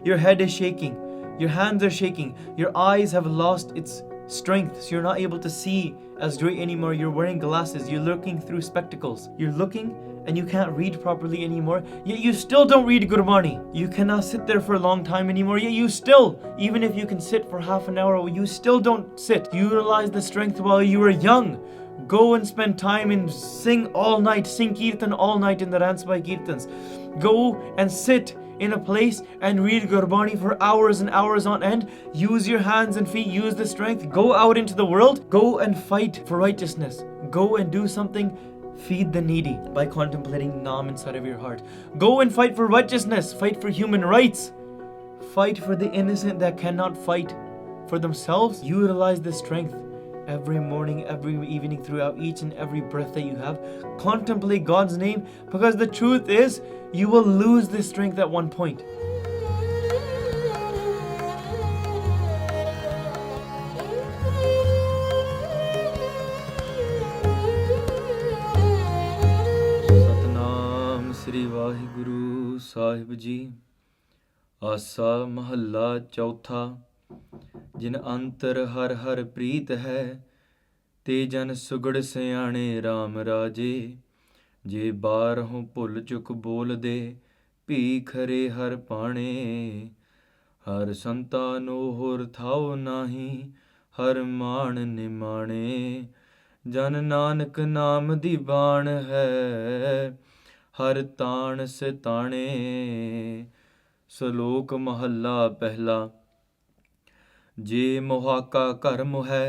Your head is shaking. Your hands are shaking. Your eyes have lost its strength, so you're not able to see as great anymore. You're wearing glasses. You're looking through spectacles. You're looking and you can't read properly anymore. Yet you still don't read Gurbani. You cannot sit there for a long time anymore. Yet you still, even if you can sit for half an hour, you still don't sit. Utilize the strength while you are young. Go and spend time and sing all night. Sing Kirtan all night in the Ransbai Kirtans. Go and sit in a place and read Gurbani for hours and hours on end. Use your hands and feet, use the strength. Go out into the world. Go and fight for righteousness. Go and do something. Feed the needy by contemplating Naam inside of your heart. Go and fight for righteousness. Fight for human rights. Fight for the innocent that cannot fight for themselves. Utilize the strength every morning, every evening, throughout each and every breath that you have. Contemplate God's name, because the truth is, you will lose this strength at one point. Satnam Sri Vaheguru Sahib Ji. Asa Mahalla Chautha. जिन अंतर हर हर प्रीत है, ते जन सुगड़ सियाणे राम राजे। जे बारहों भुल चुक बोल दे, भीखरे हर पाणे। हर संतानो होर थाओ नाही, हर मान निमाणे। जन नानक नाम दी बाण है, हर ताण से ताणे। सलोक महला पहला। जे मोहाका घर मोहै,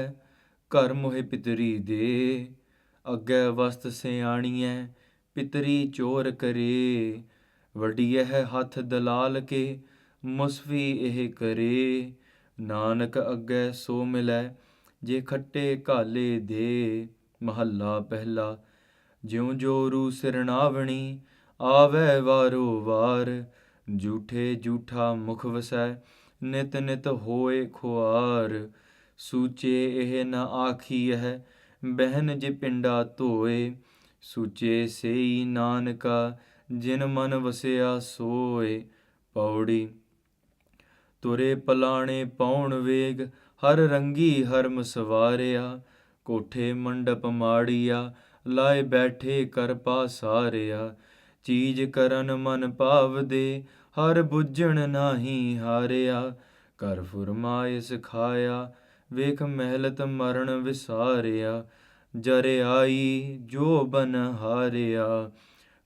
घर मोहे पितरी दे। अग्गै वस्त सियाणियै, पितरी चोर करे। वडियह हथ दलाल के, मुसफी एह करे। नानक अग्गै सो मिलै, जे खट्टे घाले दे। महला पहला। ज्यों जोरू सिरनावणी, आवै वारो वार। झूठे झूठा मुख वसै, नित नित होए खुआर। सूचे एह न आखियह, बहन जे पिंडा धोए। सूचे सेई नानका, जिन मन वसिया सोए। पौड़ी। तुरे पलाणे पौण वेग, हर रंगी हरम सवारिया। कोठे मंडप माड़िया, लाए बैठे कर पासारिया। चीज करन मन भाव दे, हर बुझण नाही हारिया। कर फुरमाए सिखाया, वेख महलत मरण विसारिया। जरे आई जो बन हारिया,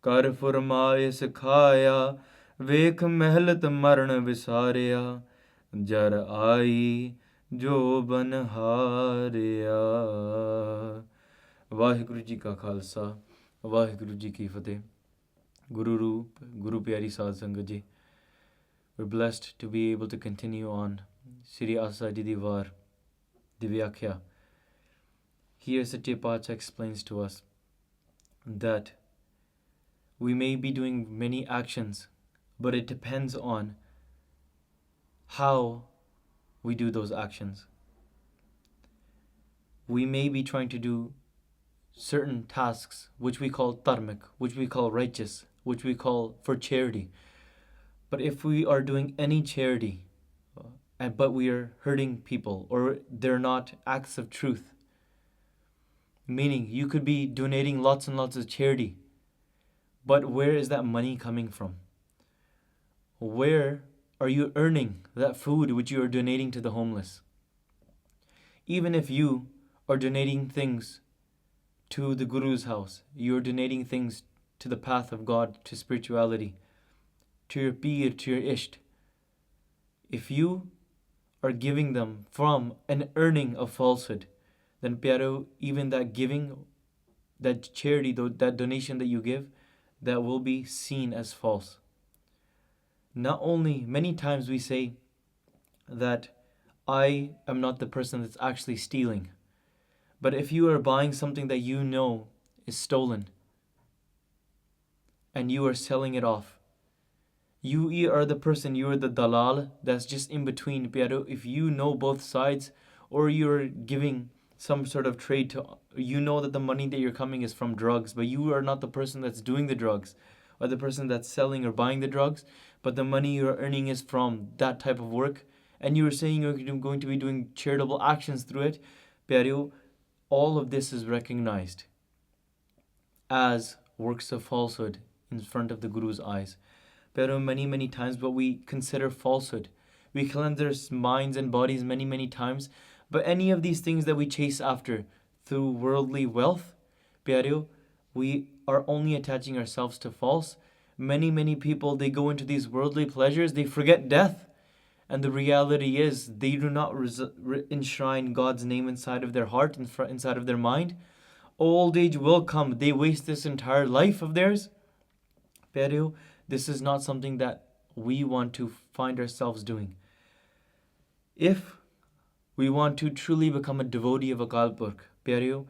कर फुरमाए सिखाया। वेख महलत मरण विसारिया। जर आई जो बन हारिया। वाहिगुरु जी का खालसा, वाहिगुरु जी की फतेह। Guru Roop, Guru Pyari Sadh Sangat Ji. We're blessed to be able to continue on Sri Asa Di Vaar, the Vyakhya. Here Satya Pacha explains to us that we may be doing many actions, but it depends on how we do those actions. We may be trying to do certain tasks which we call dharmic, which we call righteous, which we call for charity. But if we are doing any charity, but we are hurting people, or they're not acts of truth, meaning you could be donating lots and lots of charity, but where is that money coming from? Where are you earning that food which you are donating to the homeless? Even if you are donating things to the Guru's house, you are donating things to the path of God, to spirituality, to your peer, to your isht. If you are giving them from an earning of falsehood, then pyaro, even that giving, that charity, that donation that you give, that will be seen as false. Not only, many times we say that I am not the person that's actually stealing, but if you are buying something that you know is stolen and you are selling it off, you are the person, you are the dalal that's just in between. If you know both sides, or you're giving some sort of trade to, you know that the money that you're coming is from drugs, but you are not the person that's doing the drugs or the person that's selling or buying the drugs, but the money you're earning is from that type of work, and you were saying you're going to be doing charitable actions through it, pyareo, all of this is recognized as works of falsehood in front of the Guru's eyes. Pyareo, many times what we consider falsehood, we cleanse our minds and bodies many times, but any of these things that we chase after through worldly wealth, pyareo, we are only attaching ourselves to false. Many people, they go into these worldly pleasures, they forget death. And the reality is they do not enshrine God's name inside of their heart, inside of their mind. Old age will come. They waste this entire life of theirs. Pyareo, this is not something that we want to find ourselves doing. If we want to truly become a devotee of Akal Purkh, pyareo,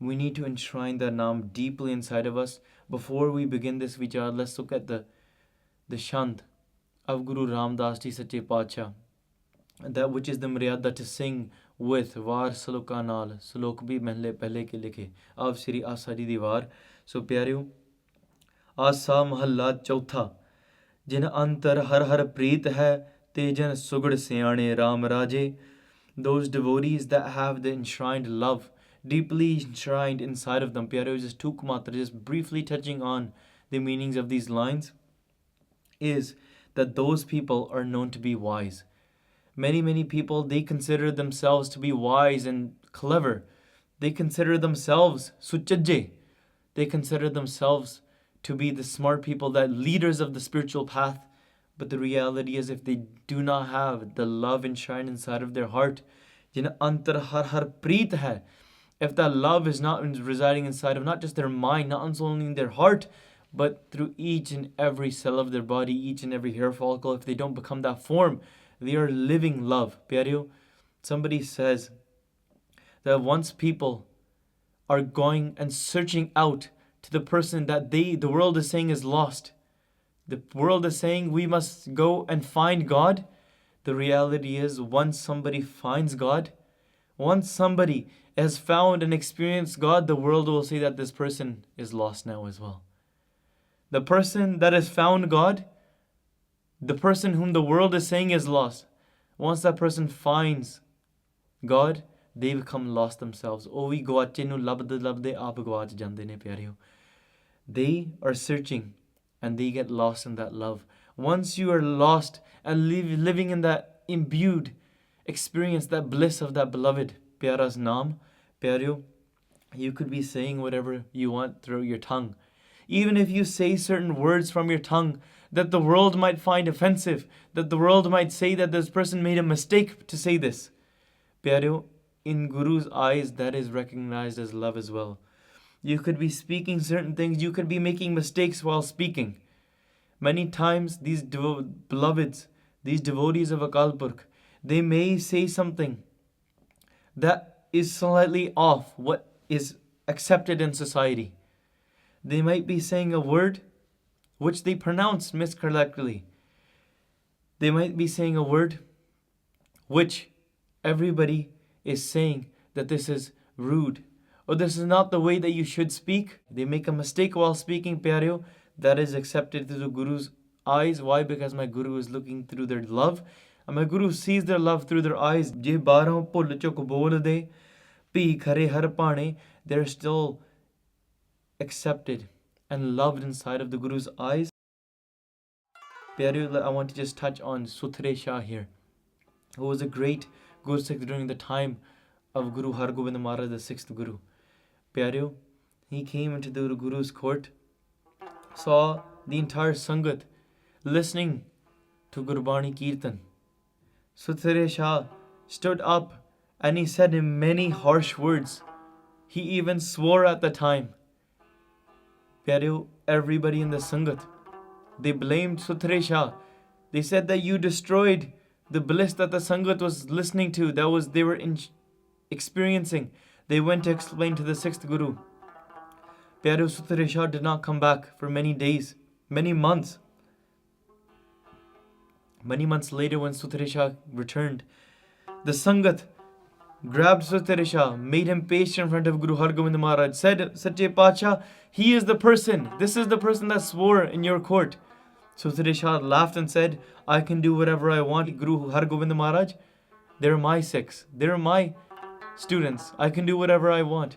we need to enshrine that Naam deeply inside of us. Before we begin this vichar, let's look at the Shant of Guru Ramdas Ji Sache Pacha, that which is the Maryada to sing with Var Saloka Naal, Salok bhi mahle pehle ke likhe, of Shri Asa Di Vaar. So pyareo, Asa Mahalla Chautha, Jina Antar har Preet hai, Tejan Sugad Siane Ram Raje. Those devotees that have the enshrined love, deeply enshrined inside of them. Pyareo, just tukmatra, just briefly touching on the meanings of these lines, is that those people are known to be wise. Many people, they consider themselves to be wise and clever. They consider themselves suchajje. They consider themselves to be the smart people, that leaders of the spiritual path. But the reality is, if they do not have the love enshrined inside of their heart, jina antar har preet hai, if that love is not residing inside of not just their mind, not only in their heart, but through each and every cell of their body, each and every hair follicle, if they don't become that form, they are living love. Pyareo, somebody says that once people are going and searching out to the person that the world is saying is lost, the world is saying we must go and find God. The reality is, once somebody finds God, once somebody has found and experienced God, the world will say that this person is lost now as well. The person that has found God, the person whom the world is saying is lost, once that person finds God, they become lost themselves. They are searching and they get lost in that love. Once you are lost and living in that imbued experience, that bliss of that beloved Pyara's Naam, pyareo, you could be saying whatever you want through your tongue. Even if you say certain words from your tongue that the world might find offensive, that the world might say that this person made a mistake to say this, pyareo, in Guru's eyes, that is recognized as love as well. You could be speaking certain things, you could be making mistakes while speaking. Many times these beloveds, these devotees of Akal Purkh, they may say something that is slightly off what is accepted in society. They might be saying a word which they pronounce miscorrectly. They might be saying a word which everybody is saying that this is rude, or this is not the way that you should speak. They make a mistake while speaking, pyareo. That is accepted through the Guru's eyes. Why? Because my Guru is looking through their love. And my Guru sees their love through their eyes. They're still accepted and loved inside of the Guru's eyes. Pyareo, I want to just touch on Suthre Shah here, who was a great Guru Sikh during the time of Guru Hargobind Maharaj, the 6th Guru. Pyareo, he came into the Guru's court, saw the entire Sangat listening to Gurbani Kirtan. Suthre Shah stood up and he said in many harsh words. He even swore at the time. Pyareo, everybody in the Sangat, they blamed Suthre Shah. They said that you destroyed the bliss that the Sangat was listening to, they were experiencing. They went to explain to the 6th Guru. Pyareo, Suthre Shah did not come back for many days, many months. Many months later, when Suthre Shah returned, the Sangat grabbed Suthre Shah, made him paste in front of Guru Hargobind Maharaj, said, Sache Pacha, he is the person, this is the person that swore in your court. Suthre Shah laughed and said, I can do whatever I want. Guru Har Gobind Maharaj, they're my Sikhs. They're my students. I can do whatever I want.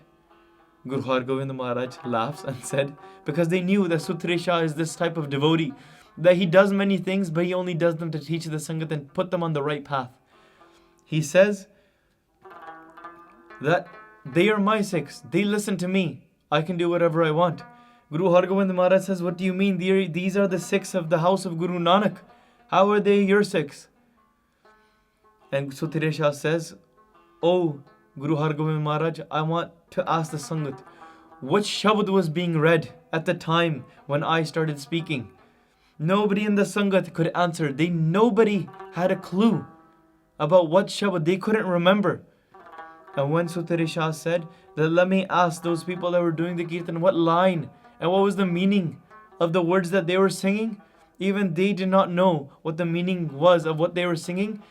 Guru Har Gobind Maharaj laughs and said, because they knew that Suthre Shah is this type of devotee, that he does many things, but he only does them to teach the Sangat and put them on the right path. He says that they are my Sikhs. They listen to me. I can do whatever I want. Guru Har Gobind Maharaj says, what do you mean? These are the Sikhs of the house of Guru Nanak. How are they your Sikhs? And Suthre Shah says, oh, Guru Har Gobind Maharaj, I want to ask the Sangat, what Shabad was being read at the time when I started speaking? Nobody in the Sangat could answer. Nobody had a clue about what Shabad. They couldn't remember. And when Suthre Shah said that let me ask those people that were doing the Kirtan what line and what was the meaning of the words that they were singing, even they did not know what the meaning was of what they were singing.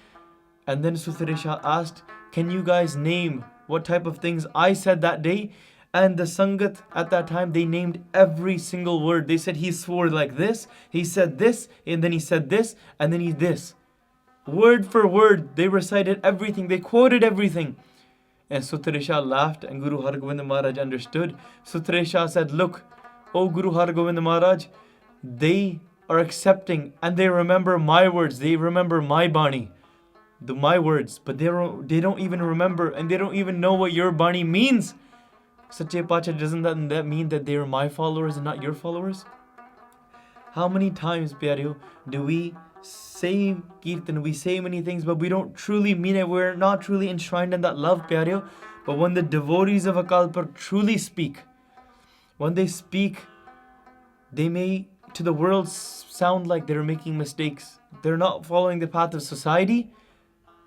And then Suthre Shah asked, can you guys name what type of things I said that day? And the Sangat at that time, they named every single word. They said he swore like this, he said this, and then he said this, and then he this. Word for word, they recited everything, they quoted everything. And Suthre Shah laughed and Guru Har Gobind Maharaj understood. Suthre Shah said, look, oh Guru Har Gobind Maharaj, they are accepting and they remember my words, they remember my Bani, my words, but they don't even remember and they don't even know what your Bani means. Sache Pacha, doesn't that mean that they are my followers and not your followers? How many times, Pyareo, do we say Kirtan, we say many things, but we don't truly mean it. We're not truly enshrined in that love, Pyareo. But when the devotees of Akal Purkh truly speak, when they speak, they may to the world sound like they're making mistakes. They're not following the path of society,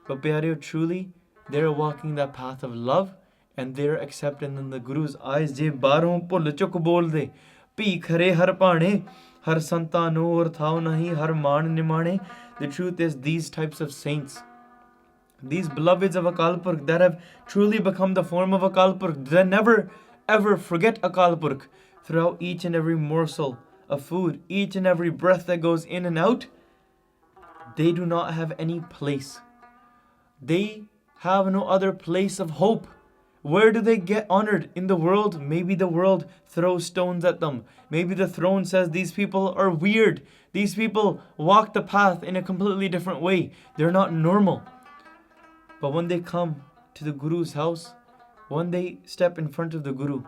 but Pyareo, truly, they're walking that path of love and they're accepting in the Guru's eyes. Je baron bhul chuk bol de, pi khare har paane, har santa no or thao nahi, har maan nimane. The truth is, these types of saints, these beloveds of Akal Purkh that have truly become the form of Akal Purkh, they never ever forget Akal Purkh. Throughout each and every morsel of food, each and every breath that goes in and out, they do not have any place. They have no other place of hope. Where do they get honored? In the world? Maybe the world throws stones at them. Maybe the throne says these people are weird. These people walk the path in a completely different way. They're not normal. But when they come to the Guru's house, when they step in front of the Guru,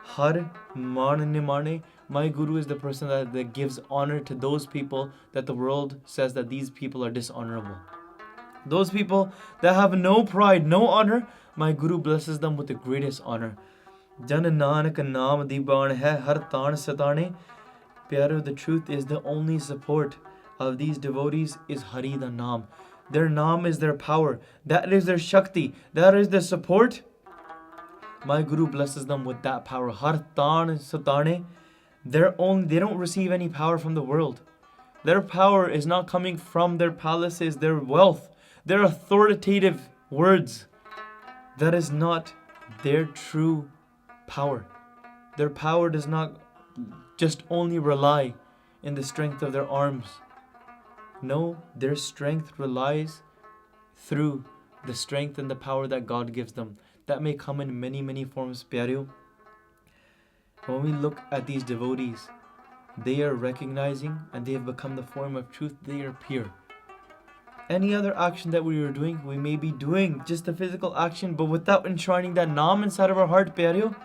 Har maan nimane, my Guru is the person that gives honor to those people that the world says that these people are dishonorable. Those people that have no pride, no honor, my Guru blesses them with the greatest honor. Jan Nanak Naam Di Vaar hai har taan satane. Pyaro, the truth is the only support of these devotees is Hari the Naam. Their Naam is their power. That is their Shakti. That is their support. My Guru blesses them with that power. Har taan satane. They don't receive any power from the world. Their power is not coming from their palaces, their wealth, their authoritative words. That is not their true power. Their power does not just only rely in the strength of their arms. No, their strength relies through the strength and the power that God gives them. That may come in many, many forms, Pyareo. When we look at these devotees, they are recognizing and they have become the form of truth. They are pure. Any other action that we are doing, we may be doing just a physical action, but without enshrining that Naam inside of our heart, Pyareo,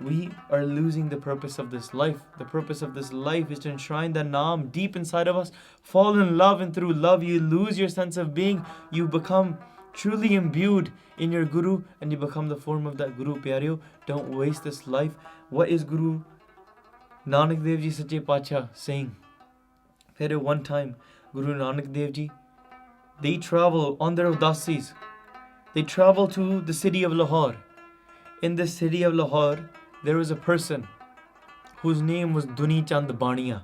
we are losing the purpose of this life. The purpose of this life is to enshrine that Naam deep inside of us, fall in love, and through love you lose your sense of being. You become truly imbued in your Guru and you become the form of that Guru, Pyareo. Don't waste this life. What is Guru Nanak Dev Ji Sache Pacha saying? Pyareo, one time Guru Nanak Dev Ji, they travel on their udasis. They travel to the city of Lahore. In the city of Lahore, there was a person whose name was Duni Bania.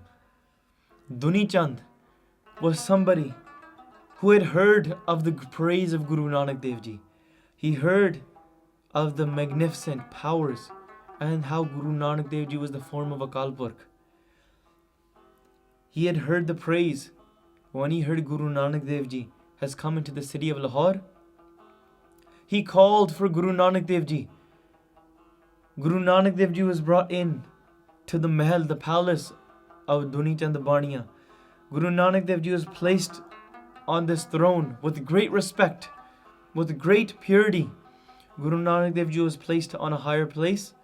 Duni Chand was somebody who had heard of the praise of Guru Nanak Dev Ji. He heard of the magnificent powers and how Guru Nanak Dev Ji was the form of Akal Purkh. he had heard the praise. When he heard Guru Nanak Dev Ji has come into the city of Lahore, he called for Guru Nanak Dev Ji. Guru Nanak Dev Ji was brought in to the mahal, the palace of Duni and the Bania. Guru Nanak Dev Ji was placed on this throne with great respect, with great purity. Guru Nanak Dev Ji was placed on a higher place.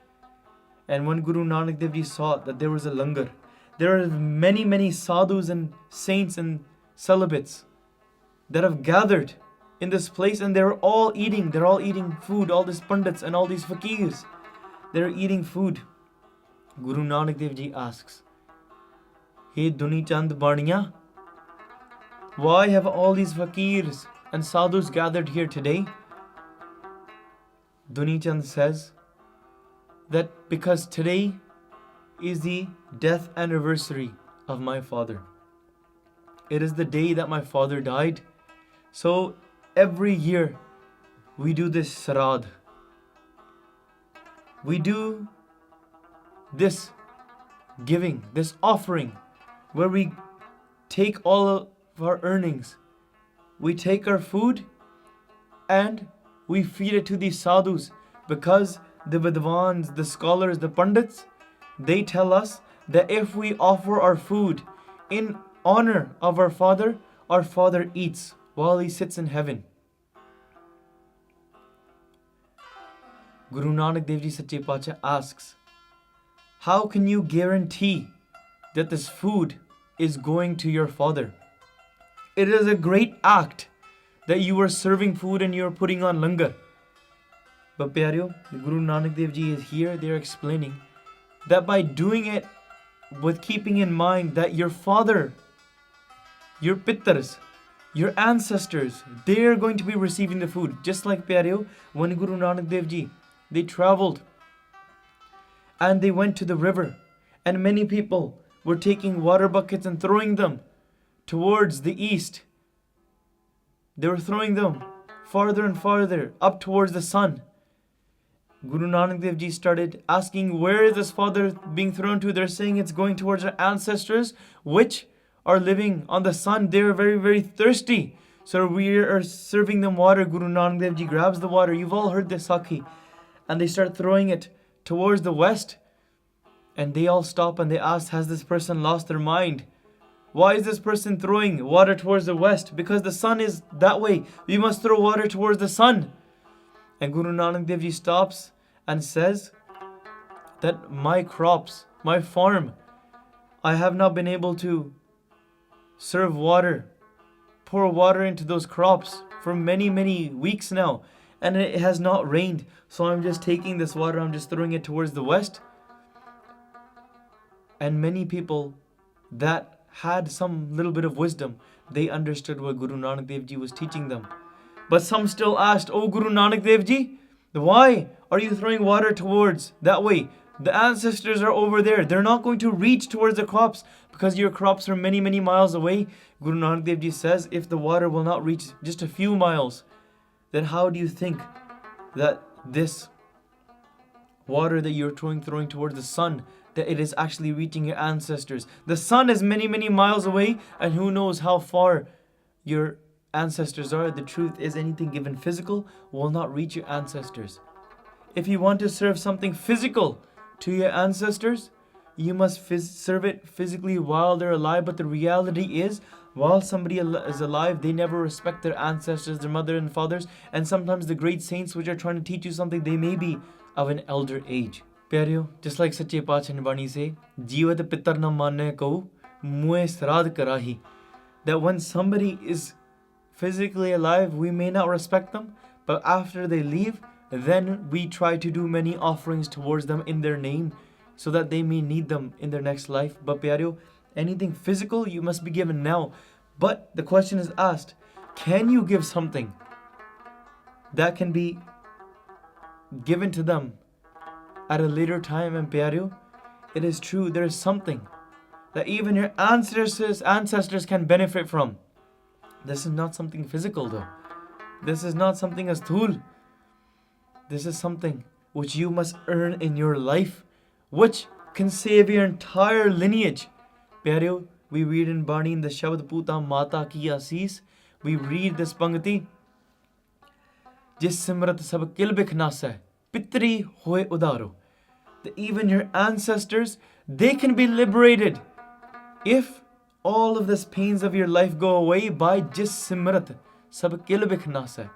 And when Guru Nanak Dev Ji saw that there was a langar, there are many sadhus and saints and celibates that have gathered in this place, and they're all eating food, all these pundits and all these fakirs, they're eating food. Guru Nanak Dev Ji asks, "Hey Duni Chand Bania, why have all these fakirs and sadhus gathered here today?" Duni Chand says that because today is the death anniversary of my father. It is the day that my father died. So every year we do this sarad. We do this giving, this offering, where we take all of our earnings, we take our food and we feed it to these sadhus, because the vidwans, the scholars, the pandits, they tell us that if we offer our food in honor of our father eats while he sits in heaven. Guru Nanak Dev Ji Sache Pacha asks, how can you guarantee that this food is going to your father? It is a great act that you are serving food and you are putting on langar. But Pyareo, Guru Nanak Dev Ji is here, they are explaining that by doing it with keeping in mind that your father, your pittars, your ancestors, they are going to be receiving the food. Just like Pyareo, when Guru Nanak Dev Ji, they traveled and they went to the river, and many people were taking water buckets and throwing them towards the east. They were throwing them farther and farther up towards the sun. Guru Nanak Dev Ji started asking, where is this father being thrown to? They're saying it's going towards our ancestors which are living on the sun. They're very thirsty. So we are serving them water. Guru Nanak Dev Ji grabs the water. You've all heard the Sakhi. And they start throwing it towards the west. And they all stop and they ask, has this person lost their mind? Why is this person throwing water towards the west? Because the sun is that way. We must throw water towards the sun. And Guru Nanak Dev Ji stops and says that my crops, my farm, I have not been able to serve water, pour water into those crops for many weeks now. And it has not rained. So I'm just taking this water, I'm just throwing it towards the west. And many people that had some little bit of wisdom, they understood what Guru Nanak Dev Ji was teaching them. But some still asked, oh Guru Nanak Dev Ji, why are you throwing water towards that way? The ancestors are over there. They're not going to reach towards the crops because your crops are many miles away. Guru Nanak Dev Ji says, if the water will not reach just a few miles, then how do you think that this water that you're throwing towards the sun, that it is actually reaching your ancestors? The sun is many miles away, and who knows how far your ancestors are. The truth is, anything given physical will not reach your ancestors. If you want to serve something physical to your ancestors, you must serve it physically while they're alive. But the reality is, while somebody is alive, they never respect their ancestors, their mother and fathers. And sometimes the great saints which are trying to teach you something, they may be of an elder age. Pyareo, just like Sache Paatshah ne Bani say, Jeevat pitar na manne kau, muhe srad karahi. That when somebody is physically alive, we may not respect them, but after they leave, then we try to do many offerings towards them in their name, so that they may need them in their next life. But Pyareo, anything physical, you must be given now. But the question is asked, can you give something that can be given to them at a later time? And Pyareo, it is true, there is something that even your ancestors can benefit from. This is not something physical though. This is not something as thul. This is something which you must earn in your life, which can save your entire lineage. Pyareo, We read in Bani in the Shabad Puta Mata Ki Asis, we read this Pangati, Jis Simrat Sab Kil Bikhnasa, Pitri Hoy Udaro. That even your ancestors, they can be liberated if all of the pains of your life go away by Jis Simrat Sab Kil Bikhnasa.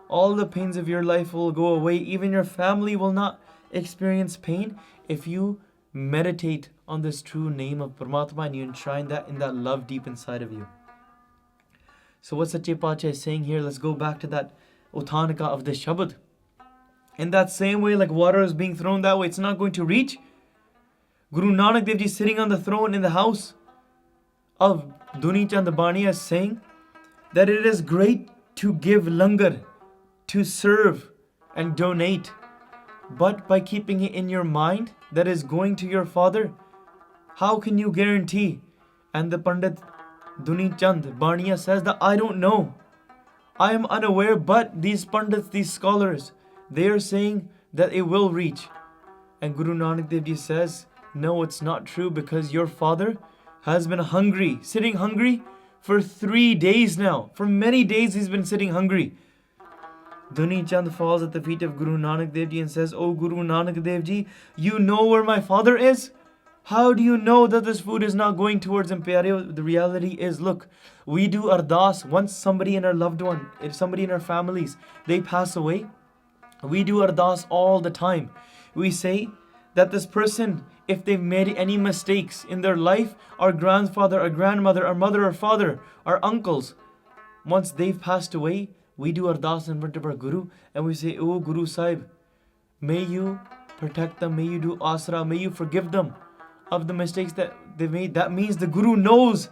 All the pains of your life will go away. Even your family will not experience pain if you meditate on this true name of Paramatma and you enshrine that in that love deep inside of you. So what Sache Pacha is saying here, let's go back to that Uthanika of the Shabad. In that same way, like water is being thrown that way, it's not going to reach. Guru Nanak Dev Ji sitting on the throne in the house of Duni and the Bania is saying that it is great to give langar, to serve and donate, but by keeping it in your mind that is going to your father, how can you guarantee? And the Pandit Duni Chand Bania says that I don't know, I am unaware, but these Pandits, these scholars, they are saying that it will reach. And Guru Nanak Dev Ji says, no, it's not true, because your father has been hungry, sitting hungry for 3 days now. For many days he's been sitting hungry. Duni Chand falls at the feet of Guru Nanak Dev Ji and says, oh Guru Nanak Dev Ji, you know where my father is? How do you know that this food is not going towards him? The reality is, look, we do ardas once somebody in our loved one, if somebody in our families, they pass away. We do ardas all the time. We say that this person, if they've made any mistakes in their life, our grandfather, our grandmother, our mother, our father, our uncles, once they've passed away, we do ardas in front of our Guru and we say, oh Guru Sahib, may you protect them, may you do asra, may you forgive them of the mistakes that they made. That means the Guru knows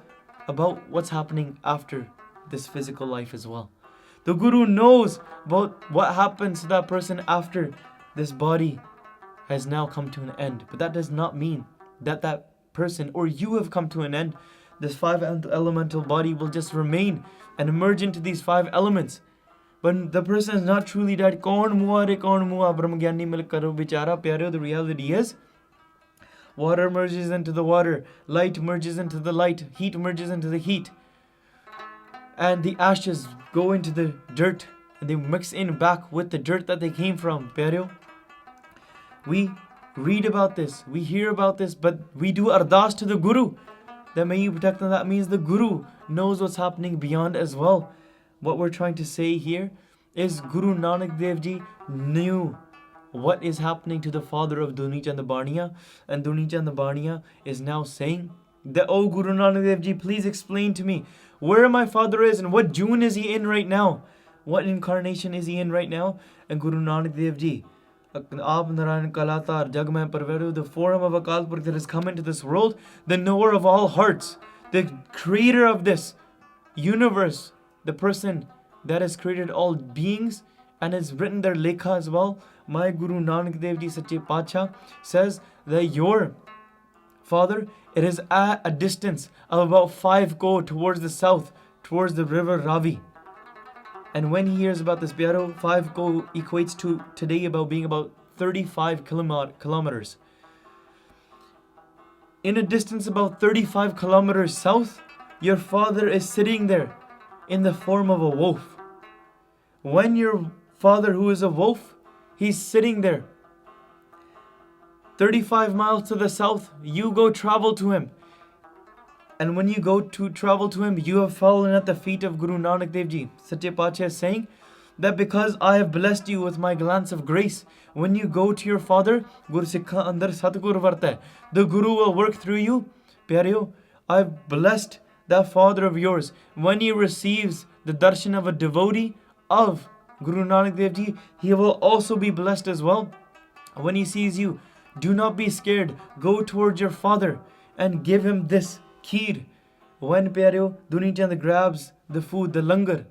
about what's happening after this physical life as well. The Guru knows about what happens to that person after this body has now come to an end. But that does not mean that that person or you have come to an end. This 5 elemental body will just remain and emerge into these 5 elements. But the person is not truly dead. Kaun mua re kaun mua brahmgyani mil karo bichara pyareo. The reality is, water merges into the water, light merges into the light, heat merges into the heat, and the ashes go into the dirt and they mix in back with the dirt that they came from. Pyareo, we read about this, we hear about this, but we do ardas to the Guru that may you protect them. That means the Guru knows what's happening beyond as well. What we're trying to say here is Guru Nanak Dev Ji knew what is happening to the father of Duni Chand Bania, and Duni Chand Bania is now saying that, oh Guru Nanak Dev Ji, please explain to me where my father is and what June is he in right now, what incarnation is he in right now. And Guru Nanak Dev Ji, Aap Narayan Kalatar Jagmay Parveru, the form of Akal Purkh that has come into this world, the knower of all hearts, the creator of this universe, the person that has created all beings and has written their lekha as well. My Guru Nanak Dev Ji Sache Pacha says that your father, it is at a distance of about 5 ko towards the south, towards the river Ravi. And when he hears about this Pyaro, 5 ko equates to today about being about 35 kilometers. In a distance about 35 kilometers south, your father is sitting there in the form of a wolf. When your father, who is a wolf, he's sitting there 35 miles to the south, you go travel to him. And when you go to travel to him, you have fallen at the feet of Guru Nanak Dev Ji. Sache Pacha is saying that because I have blessed you with my glance of grace, when you go to your father, Gur Sikha Andar Satgur Varta, the Guru will work through you. Pyareo, I've blessed that father of yours. When he receives the darshan of a devotee of Guru Nanak Dev Ji, he will also be blessed as well. When he sees you, do not be scared. Go towards your father and give him this kheer. When Pyareo, Duni Chand grabs the food, the langar,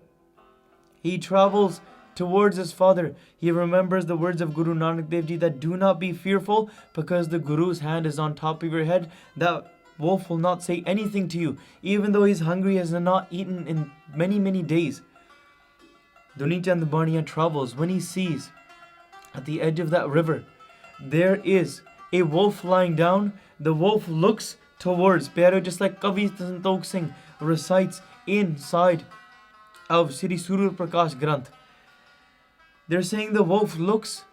he travels towards his father. He remembers the words of Guru Nanak Dev Ji that do not be fearful, because the Guru's hand is on top of your head. That wolf will not say anything to you, even though he's hungry, has not eaten in many days. Duni Chand Bania travels. When he sees at the edge of that river, there is a wolf lying down. The wolf looks towards, pyareo, just like Kavi Santokh Singh recites inside of Sri Surur Prakash Granth. They're saying the wolf looks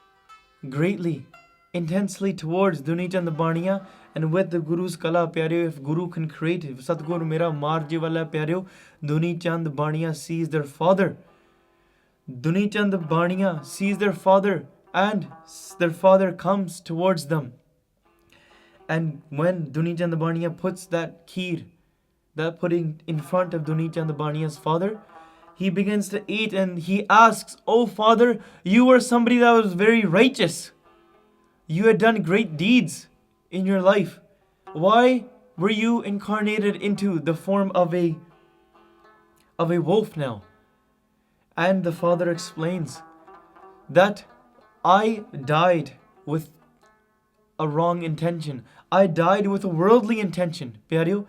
greatly, intensely towards Duni Chand Bania, and with the Guru's Kala, pyareo, if Guru can create, if Satguru Mera Marji Wala, pyareo, Duni Chand Bania sees their father. Duni Chand Bania sees their father, and their father comes towards them. And when Duni Chand Bania puts that kheer, that pudding in front of Duni Chand Bania's father, he begins to eat and he asks, "Oh father, you were somebody that was very righteous. You had done great deeds in your life. Why were you incarnated into the form of a wolf now?" And the father explains that I died with a wrong intention. I died with a worldly intention. Pyareo,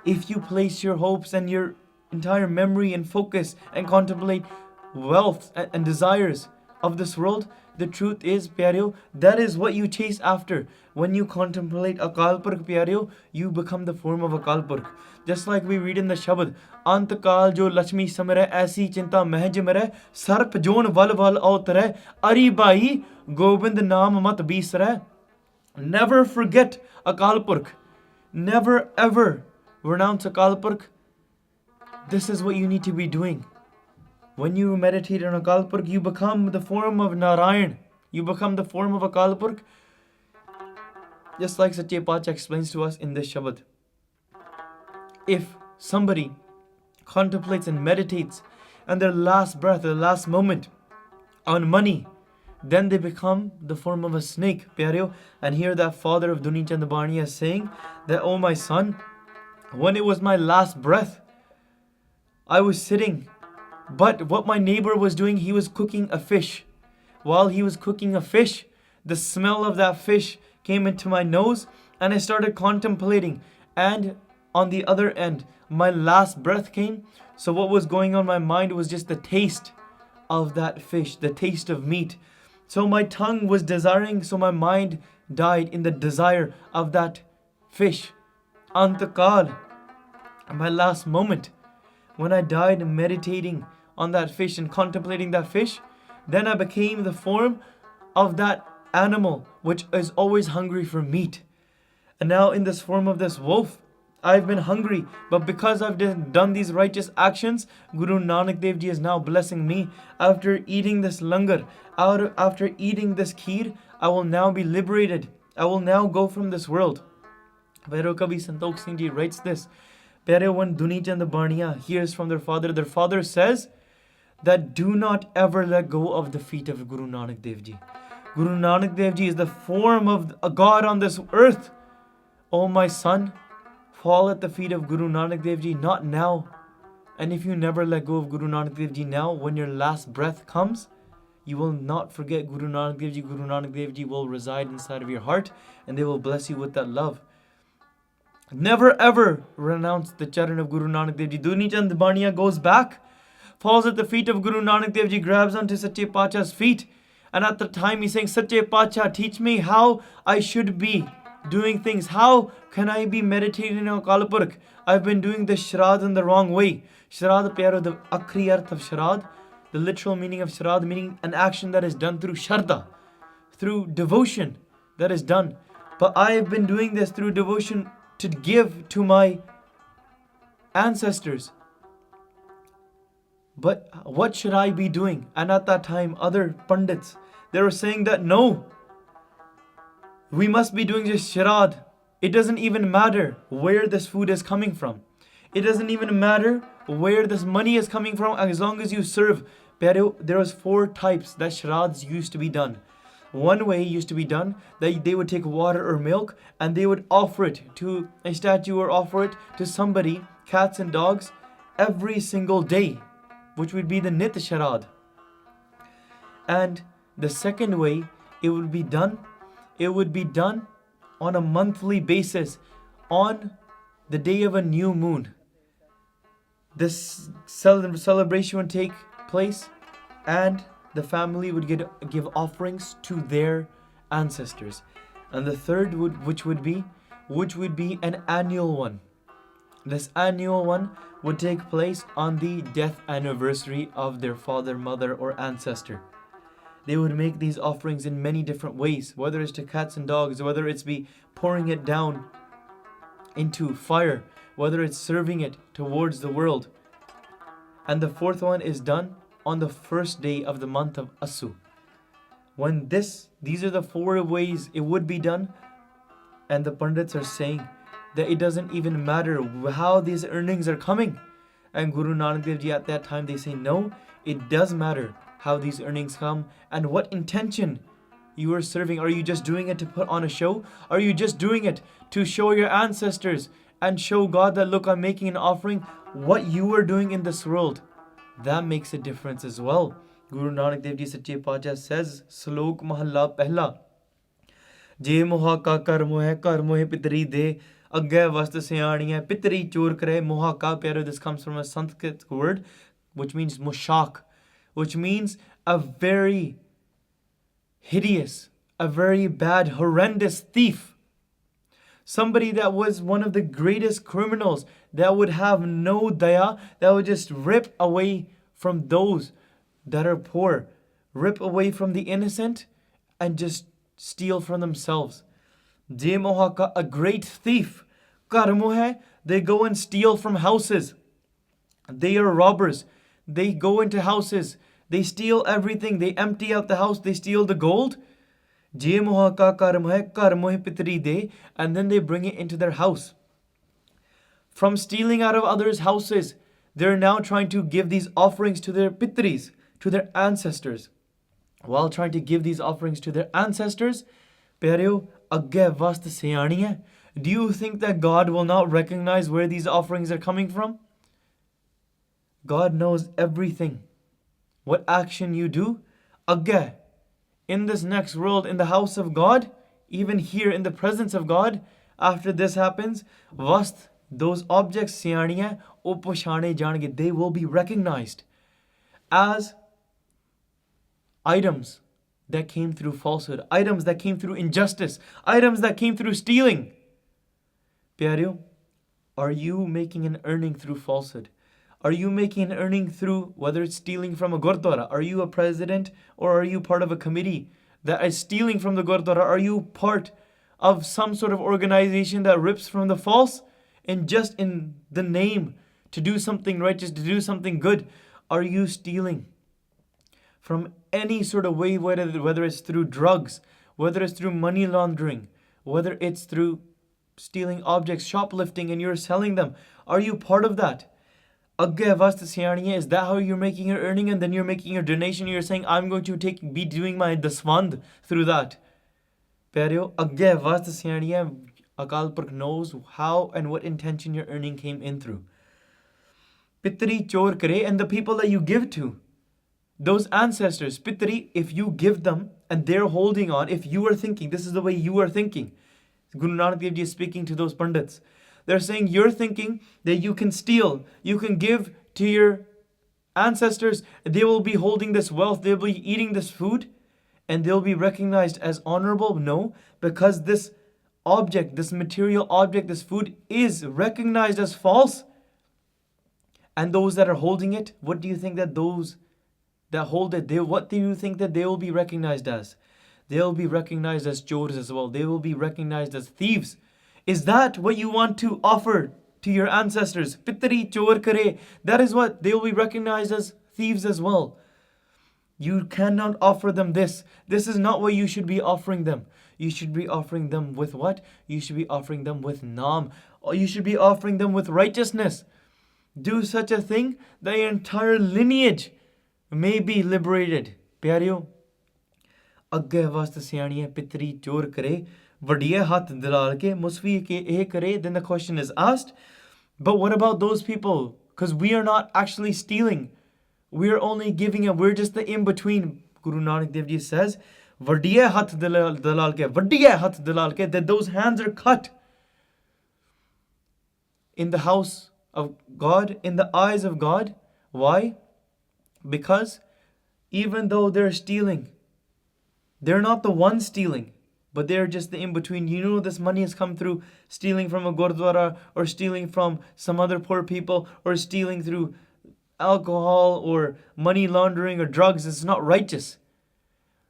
if you place your hopes and your entire memory and focus and contemplate wealth and desires of this world, the truth is, pyareo, that is what you chase after. When you contemplate Akal Purkh, pyareo, you become the form of Akal Purkh. Just like we read in the Shabad, Antakal jo Lakshmi samare, aisi chinta mehj mare, sarp jon val val autare, ari bai Gobind naam mat bisare. Never forget Akal Purkh. Never ever renounce Akal Purkh. This is what you need to be doing. When you meditate on Akal Purkh, you become the form of Narayan. You become the form of Akal Purkh. Just like Sache Pacha explains to us in this Shabad. If somebody contemplates and meditates on their last breath, their last moment on money, then they become the form of a snake. Pyareo, and here that father of Duni Chand Bania is saying that, "Oh my son, when it was my last breath, I was sitting, but what my neighbor was doing, he was cooking a fish. While he was cooking a fish, the smell of that fish came into my nose and I started contemplating. And on the other end, my last breath came. So what was going on in my mind was just the taste of that fish, the taste of meat. So my tongue was desiring, so my mind died in the desire of that fish. Antakal, my last moment, when I died meditating on that fish and contemplating that fish, then I became the form of that animal which is always hungry for meat. And now in this form of this wolf, I've been hungry, but because I've done these righteous actions, Guru Nanak Dev Ji is now blessing me. After eating this langar, after eating this kheer, I will now be liberated. I will now go from this world." Bhai Santokh Singh Ji writes this. When Duni Chand Bania hears from their father says that do not ever let go of the feet of Guru Nanak Dev Ji. Guru Nanak Dev Ji is the form of a God on this earth. "Oh my son, fall at the feet of Guru Nanak Dev Ji, not now. And if you never let go of Guru Nanak Dev Ji now, when your last breath comes, you will not forget Guru Nanak Dev Ji. Guru Nanak Dev Ji will reside inside of your heart and they will bless you with that love. Never ever renounce the charan of Guru Nanak Dev Ji." Duni Chand Bania goes back, falls at the feet of Guru Nanak Dev Ji, grabs onto Sache Pacha's feet, and at the time he's saying, "Sache Pacha, teach me how I should be doing things. How can I be meditating on Akal Purkh? I've been doing the Shrad in the wrong way." Shrad, pyaro, the Akhri Arth of Shrad, the literal meaning of Shrad, meaning an action that is done through Shraddha, through devotion that is done. But I have been doing this through devotion to give to my ancestors. But what should I be doing? And at that time, other pundits, they were saying that no, we must be doing this Shrad. It doesn't even matter where this food is coming from. It doesn't even matter where this money is coming from, as long as you serve. There was 4 types that Shrads used to be done. One way used to be done that they would take water or milk and they would offer it to a statue or offer it to somebody, cats and dogs, every single day, which would be the Nit Sharad. And the second way it would be done on a monthly basis on the day of a new moon. This celebration would take place and the family would give offerings to their ancestors. And the third which would be which would be an annual one. This annual one would take place on the death anniversary of their father, mother, or ancestor. They would make these offerings in many different ways, whether it's to cats and dogs, whether it's be pouring it down into fire, whether it's serving it towards the world. And the fourth one is done on the first day of the month of Asu. When these are the 4 ways it would be done, and the Pandits are saying that it doesn't even matter how these earnings are coming. And Guru Nanak Dev Ji at that time, they say, no, it does matter how these earnings come and what intention you are serving. Are you just doing it to put on a show? Are you just doing it to show your ancestors and show God that, look, I'm making an offering? What you are doing in this world, that makes a difference as well. Guru Nanak Dev Ji Sache Pacha says, Slok Mahalla Pehla, Je moha ka kar mohe pitri de, agge vast siyaniye, pitri chor kare, moha ka pyaro. This comes from a Sanskrit word which means mushak, which means a very hideous, a very bad, horrendous thief. Somebody that was one of the greatest criminals, that would have no daya, that would just rip away from those that are poor, rip away from the innocent, and just steal from themselves. Je moha ka, a great thief. Karmo hai, they go and steal from houses. They are robbers. They go into houses. They steal everything. They empty out the house. They steal the gold. Je moha ka karmo hai pitri de, and then they bring it into their house. From stealing out of others' houses, they're now trying to give these offerings to their pitris, to their ancestors. While trying to give these offerings to their ancestors, pyareo, agge vast siyani hai. Do you think that God will not recognize where these offerings are coming from? God knows everything. What action you do, agge, in this next world, in the house of God, even here in the presence of God, after this happens, vast, those objects siyani hai, o poshane jange, they will be recognized as items that came through falsehood, items that came through injustice, items that came through stealing. Pyareo, are you making an earning through falsehood? Are you making an earning through, whether it's stealing from a gurdwara? Are you a president, or are you part of a committee that is stealing from the gurdwara? Are you part of some sort of organization that rips from the false, and just in the name to do something righteous, to do something good? Are you stealing from any sort of way, whether it's through drugs, whether it's through money laundering, whether it's through stealing objects, shoplifting, and you're selling them? Are you part of that? Agge vast siyaniye, is that how you're making your earning? And then you're making your donation, you're saying, I'm going to be doing my daswand through that. Pyareo, agge vast siyaniye, Akal Purkh knows how and what intention your earning came in through. Pitri chor kare, and the people that you give to, those ancestors, pitri, if you give them and they're holding on, if you are thinking, this is the way you are thinking. Guru Nanak Dev Ji is speaking to those Pandits. They're saying you're thinking that you can steal, you can give to your ancestors, they will be holding this wealth, they'll be eating this food, and they'll be recognized as honorable. No, because this object, this material object, this food is recognized as false. And those that are holding it, what do you think that those that hold it, what do you think that they will be recognized as? They'll be recognized as chores as well. They will be recognized as thieves. Is that what you want to offer to your ancestors? Pitri chor kare. That is what they will be recognized as, thieves as well. You cannot offer them this. This is not what you should be offering them. You should be offering them with what? You should be offering them with naam. Or you should be offering them with righteousness. Do such a thing that your entire lineage may be liberated. Pyareo, agge vast siyaniye pitri chor kare, vadiye hath dilal ke, musfi ke eh kare. Then the question is asked, but what about those people? Because we are not actually stealing. We are only giving it. We're just the in-between. Guru Nanak Dev Ji says, vadiye hath dilal ke, vadiye hath dilal ke, that those hands are cut in the house of God, in the eyes of God. Why? Because even though they're stealing, they're not the ones stealing. but they're just the in-between. This money has come through stealing from a gurdwara, or stealing from some other poor people, or stealing through alcohol or money laundering or drugs. It's not righteous.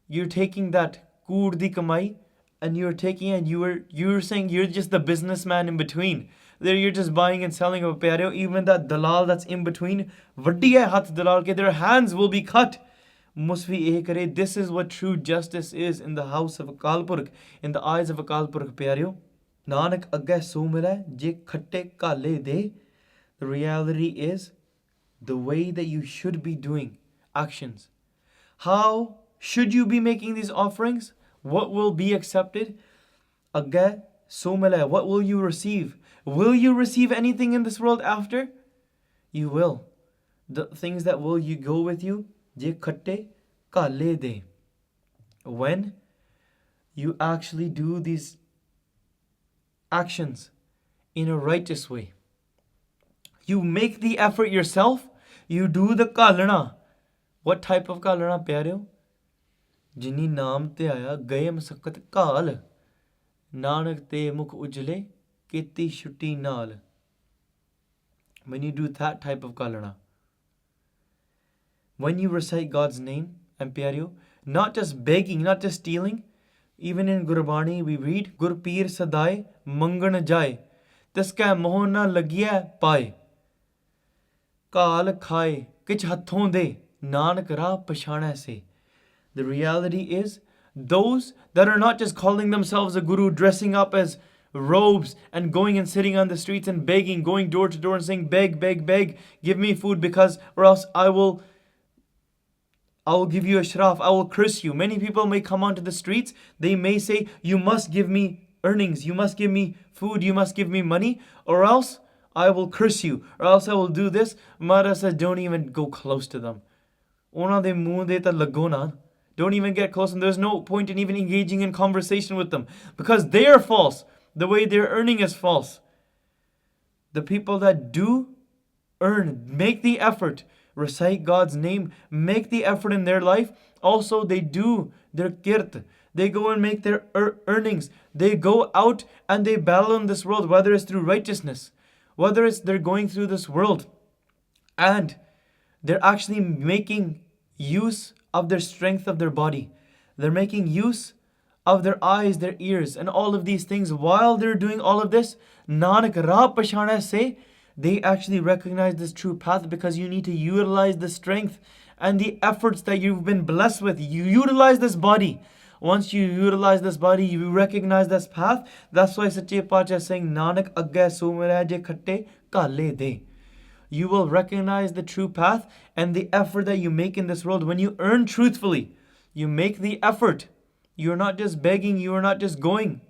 You're taking that kood di kamai, and you're taking and you're saying you're just the businessman in between. There you're just buying and selling of pyareo. Even that dalal that's in between, vaddi hai hath dalal ke, their hands will be cut. Musfi eh kare. This is what true justice is in the house of Akal Purkh, in the eyes of Akal Purkh pyareo. Nanak agge so mila je khatte kale de. The reality is the way that you should be doing actions. How should you be making these offerings? What will be accepted? Agga somala. What will you receive? Will you receive anything in this world after? You will. The things that will you go with you? Je khatte kale de. When you actually do these actions in a righteous way. You make the effort yourself. You do the kalana. What type of kalana, pyareo? Jini naam te aaya gaye masakkat kaal. Nanak te mukh ujle keti shutti naal. When you do that type of kalana. When you recite God's name, and pyareo, not just begging, not just stealing. Even in Gurbani we read, Gur Pir Sadai Mangan Jai. Tiska mohna lagiya pae. Kaal khaye kich hathon de. Nanak ra pashana se. The reality is, those that are not just calling themselves a guru, dressing up as robes and going and sitting on the streets and begging, going door to door and saying, beg, beg, beg, give me food because, or else I will give you a shraf, I will curse you. Many people may come onto the streets, they may say, you must give me earnings, you must give me food, you must give me money, or else I will curse you, or else I will do this. Mara says, don't even go close to them. Ona de muh de ta lago na. Don't even get close, and there's no point in even engaging in conversation with them, because they are false. The way they're earning is false. The people that do earn, make the effort, recite God's name, make the effort in their life. Also, they do their kirt. They go and make their earnings. They go out and they battle in this world, whether it's through righteousness, whether it's they're going through this world and they're actually making use of their strength of their body. They're making use of their eyes, their ears, and all of these things. While they're doing all of this, Nanak Ra Pashana say, they actually recognize this true path, because you need to utilize the strength and the efforts that you've been blessed with. You utilize this body. Once you utilize this body, you recognize this path. That's why Sache Pacha is saying, Nanak agga sumera je khatte kale de. You will recognize the true path and the effort that you make in this world. When you earn truthfully, you make the effort. You're not just begging, you are not just going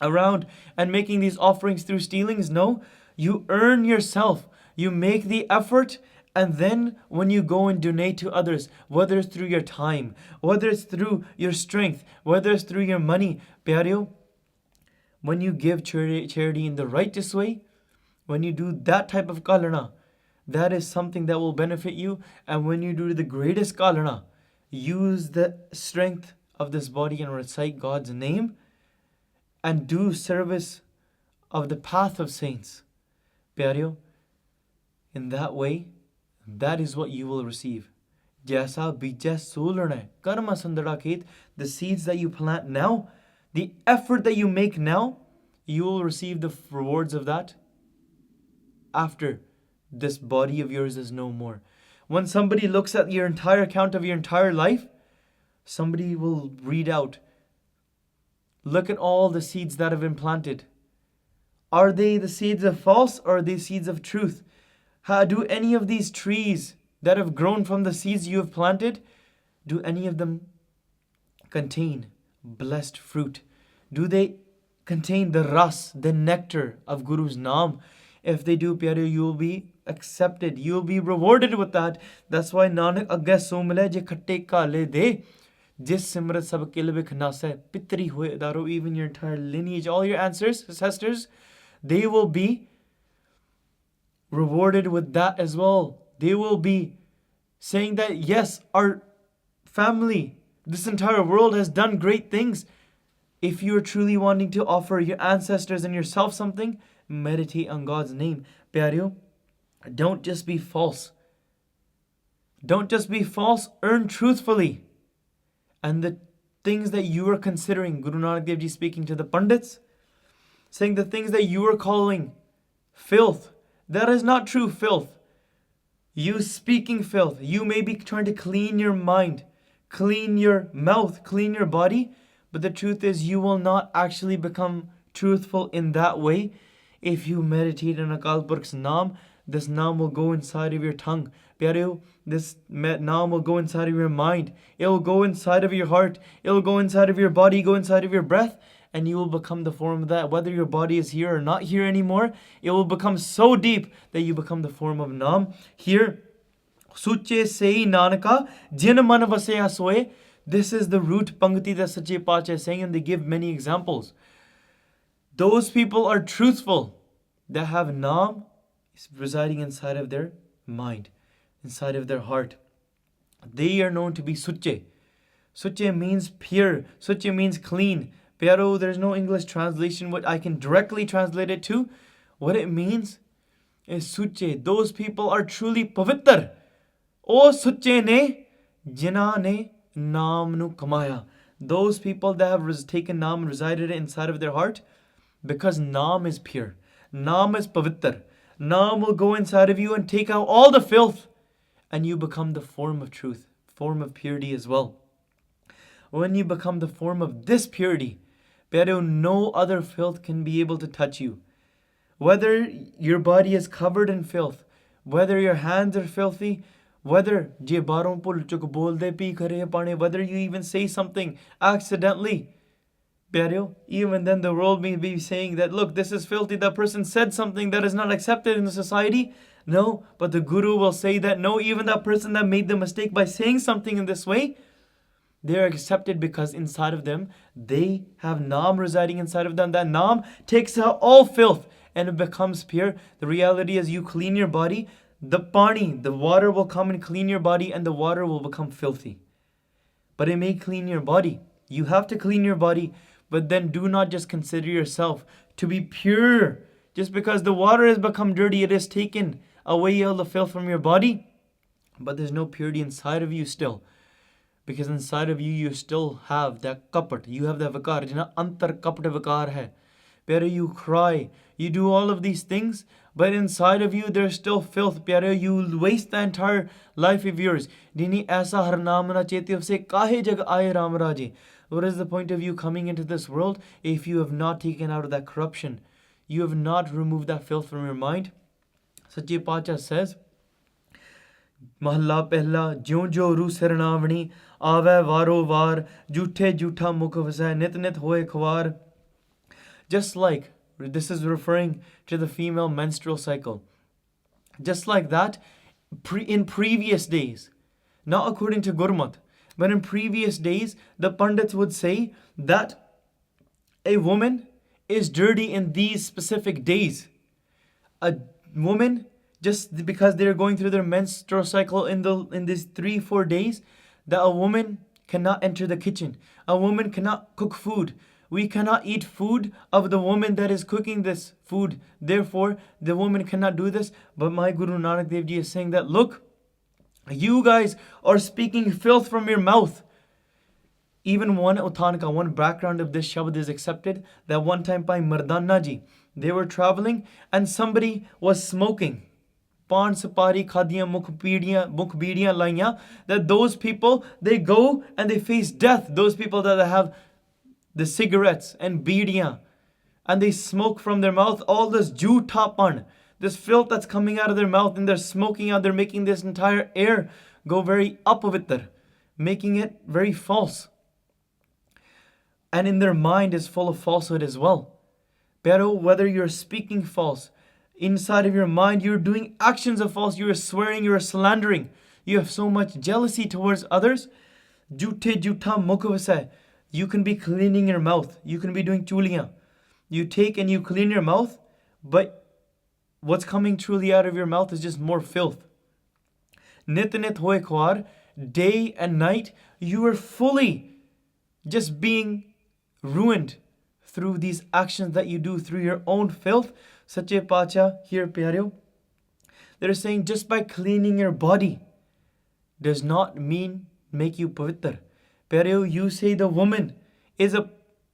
around and making these offerings through stealings. No, you earn yourself. You make the effort, and then when you go and donate to others, whether it's through your time, whether it's through your strength, whether it's through your money, pyareo, when you give charity in the righteous way, when you do that type of kalana, that is something that will benefit you. And when you do the greatest kalana, use the strength of this body and recite God's name and do service of the path of saints. Pyareo, in that way, that is what you will receive. Jaisa bija solana karma sandara khet. The seeds that you plant now, the effort that you make now, you will receive the rewards of that after this body of yours is no more. When somebody looks at your entire account of your entire life, somebody will read out, look at all the seeds that have been planted. Are they the seeds of false, or are they seeds of truth? Do any of these trees that have grown from the seeds you have planted, do any of them contain blessed fruit? Do they contain the ras, the nectar of Guru's Naam? If they do, pyareo, you will be accepted. You will be rewarded with that. That's why Nanak agga somle je khatte kale de. Jis simrat sab kilbik nasa pitri hoye daro. Even your entire lineage, all your ancestors, they will be rewarded with that as well. They will be saying that, yes, our family, this entire world has done great things If you are truly wanting to offer your ancestors and yourself something, meditate on God's name. Pyareo, don't just be false. Don't just be false, earn truthfully. And the things that you are considering, Guru Nanak Dev Ji speaking to the Pandits, saying the things that you are calling filth, that is not true filth. You speaking filth, you may be trying to clean your mind, clean your mouth, clean your body, but the truth is you will not actually become truthful in that way. If you meditate on Akal Purkh's Naam, this Naam will go inside of your tongue. Pyareo, this Naam will go inside of your mind. It will go inside of your heart. It will go inside of your body, go inside of your breath, and you will become the form of that. Whether your body is here or not here anymore, it will become so deep that you become the form of Naam. Here, Suche Sei Nanaka, Jina Man Vasaya Soe. This is the root Pangati that Sache Pacha is saying, and they give many examples. Those people are truthful that have Naam residing inside of their mind, inside of their heart. They are known to be Suche. Suche means pure. Suche means clean. Pero there's no English translation what I can directly translate it to. What it means is Suche. Those people are truly pavitr. O Suche ne, Jina ne Naam nu kamaya. Those people that have taken Naam and resided inside of their heart, because Naam is pure. Naam is pavitr. Naam will go inside of you and take out all the filth, and you become the form of truth, form of purity as well. When you become the form of this purity, pero no other filth can be able to touch you. Whether your body is covered in filth, whether your hands are filthy, whether whether you even say something accidentally, even then the world may be saying that, look, this is filthy, that person said something that is not accepted in the society. No, but the Guru will say that no, even that person that made the mistake by saying something in this way, they are accepted because inside of them, they have Naam residing inside of them. That Naam takes out all filth and it becomes pure. The reality is you clean your body, the Bani, the water will come and clean your body and the water will become filthy. But it may clean your body. You have to clean your body, but then do not just consider yourself to be pure. Just because the water has become dirty, it has taken away all the filth from your body, but there's no purity inside of you still. Because inside of you, you still have that kapat. You have that vikar. Jina Antar kapat vikar hai. Pyare, you cry. You do all of these things. But inside of you, there's still filth. Pyare, you waste the entire life of yours. Dini aisa har naam na cheti se kahe jag aaye Ram Raje. What is the point of you coming into this world if you have not taken out of that corruption? You have not removed that filth from your mind. Sache Pacha says, Mahalla pehla, jyon jo ru sirnavani, ave varo var, jhuthe jhutha mukh vasai, nit nit hoye khwar. Just like, this is referring to the female menstrual cycle. Just like that, in previous days, not according to Gurmat, but in previous days, the Pandits would say that a woman is dirty in these specific days. A woman, just because they're going through their menstrual cycle in these 3-4 days, that a woman cannot enter the kitchen. A woman cannot cook food. We cannot eat food of the woman that is cooking this food. Therefore, the woman cannot do this. But my Guru Nanak Dev Ji is saying that, look, you guys are speaking filth from your mouth. Even one background of this Shabad is accepted. That one time by Mardana Ji, they were traveling and somebody was smoking. Pan sapari khadiyan mukh bidiyan laiyan. That those people, they go and they face death. Those people that have the cigarettes and bidiyan, and they smoke from their mouth all this jhootha pan, this filth that's coming out of their mouth, and they're smoking out, they're making this entire air go very apavitr, making it very false. And in their mind is full of falsehood as well. Pero whether you're speaking false, inside of your mind you're doing actions of false, you're swearing, you're slandering, you have so much jealousy towards others, jhoothe jhootha mukh vasai. You can be cleaning your mouth. You can be doing chuliyan. You take and you clean your mouth, but what's coming truly out of your mouth is just more filth. Nit nit hoye khwar, day and night, you are fully just being ruined through these actions that you do, through your own filth. Sache Pacha here, Pyareo, they're saying just by cleaning your body does not mean make you pavitr. Pyareo, you say the woman is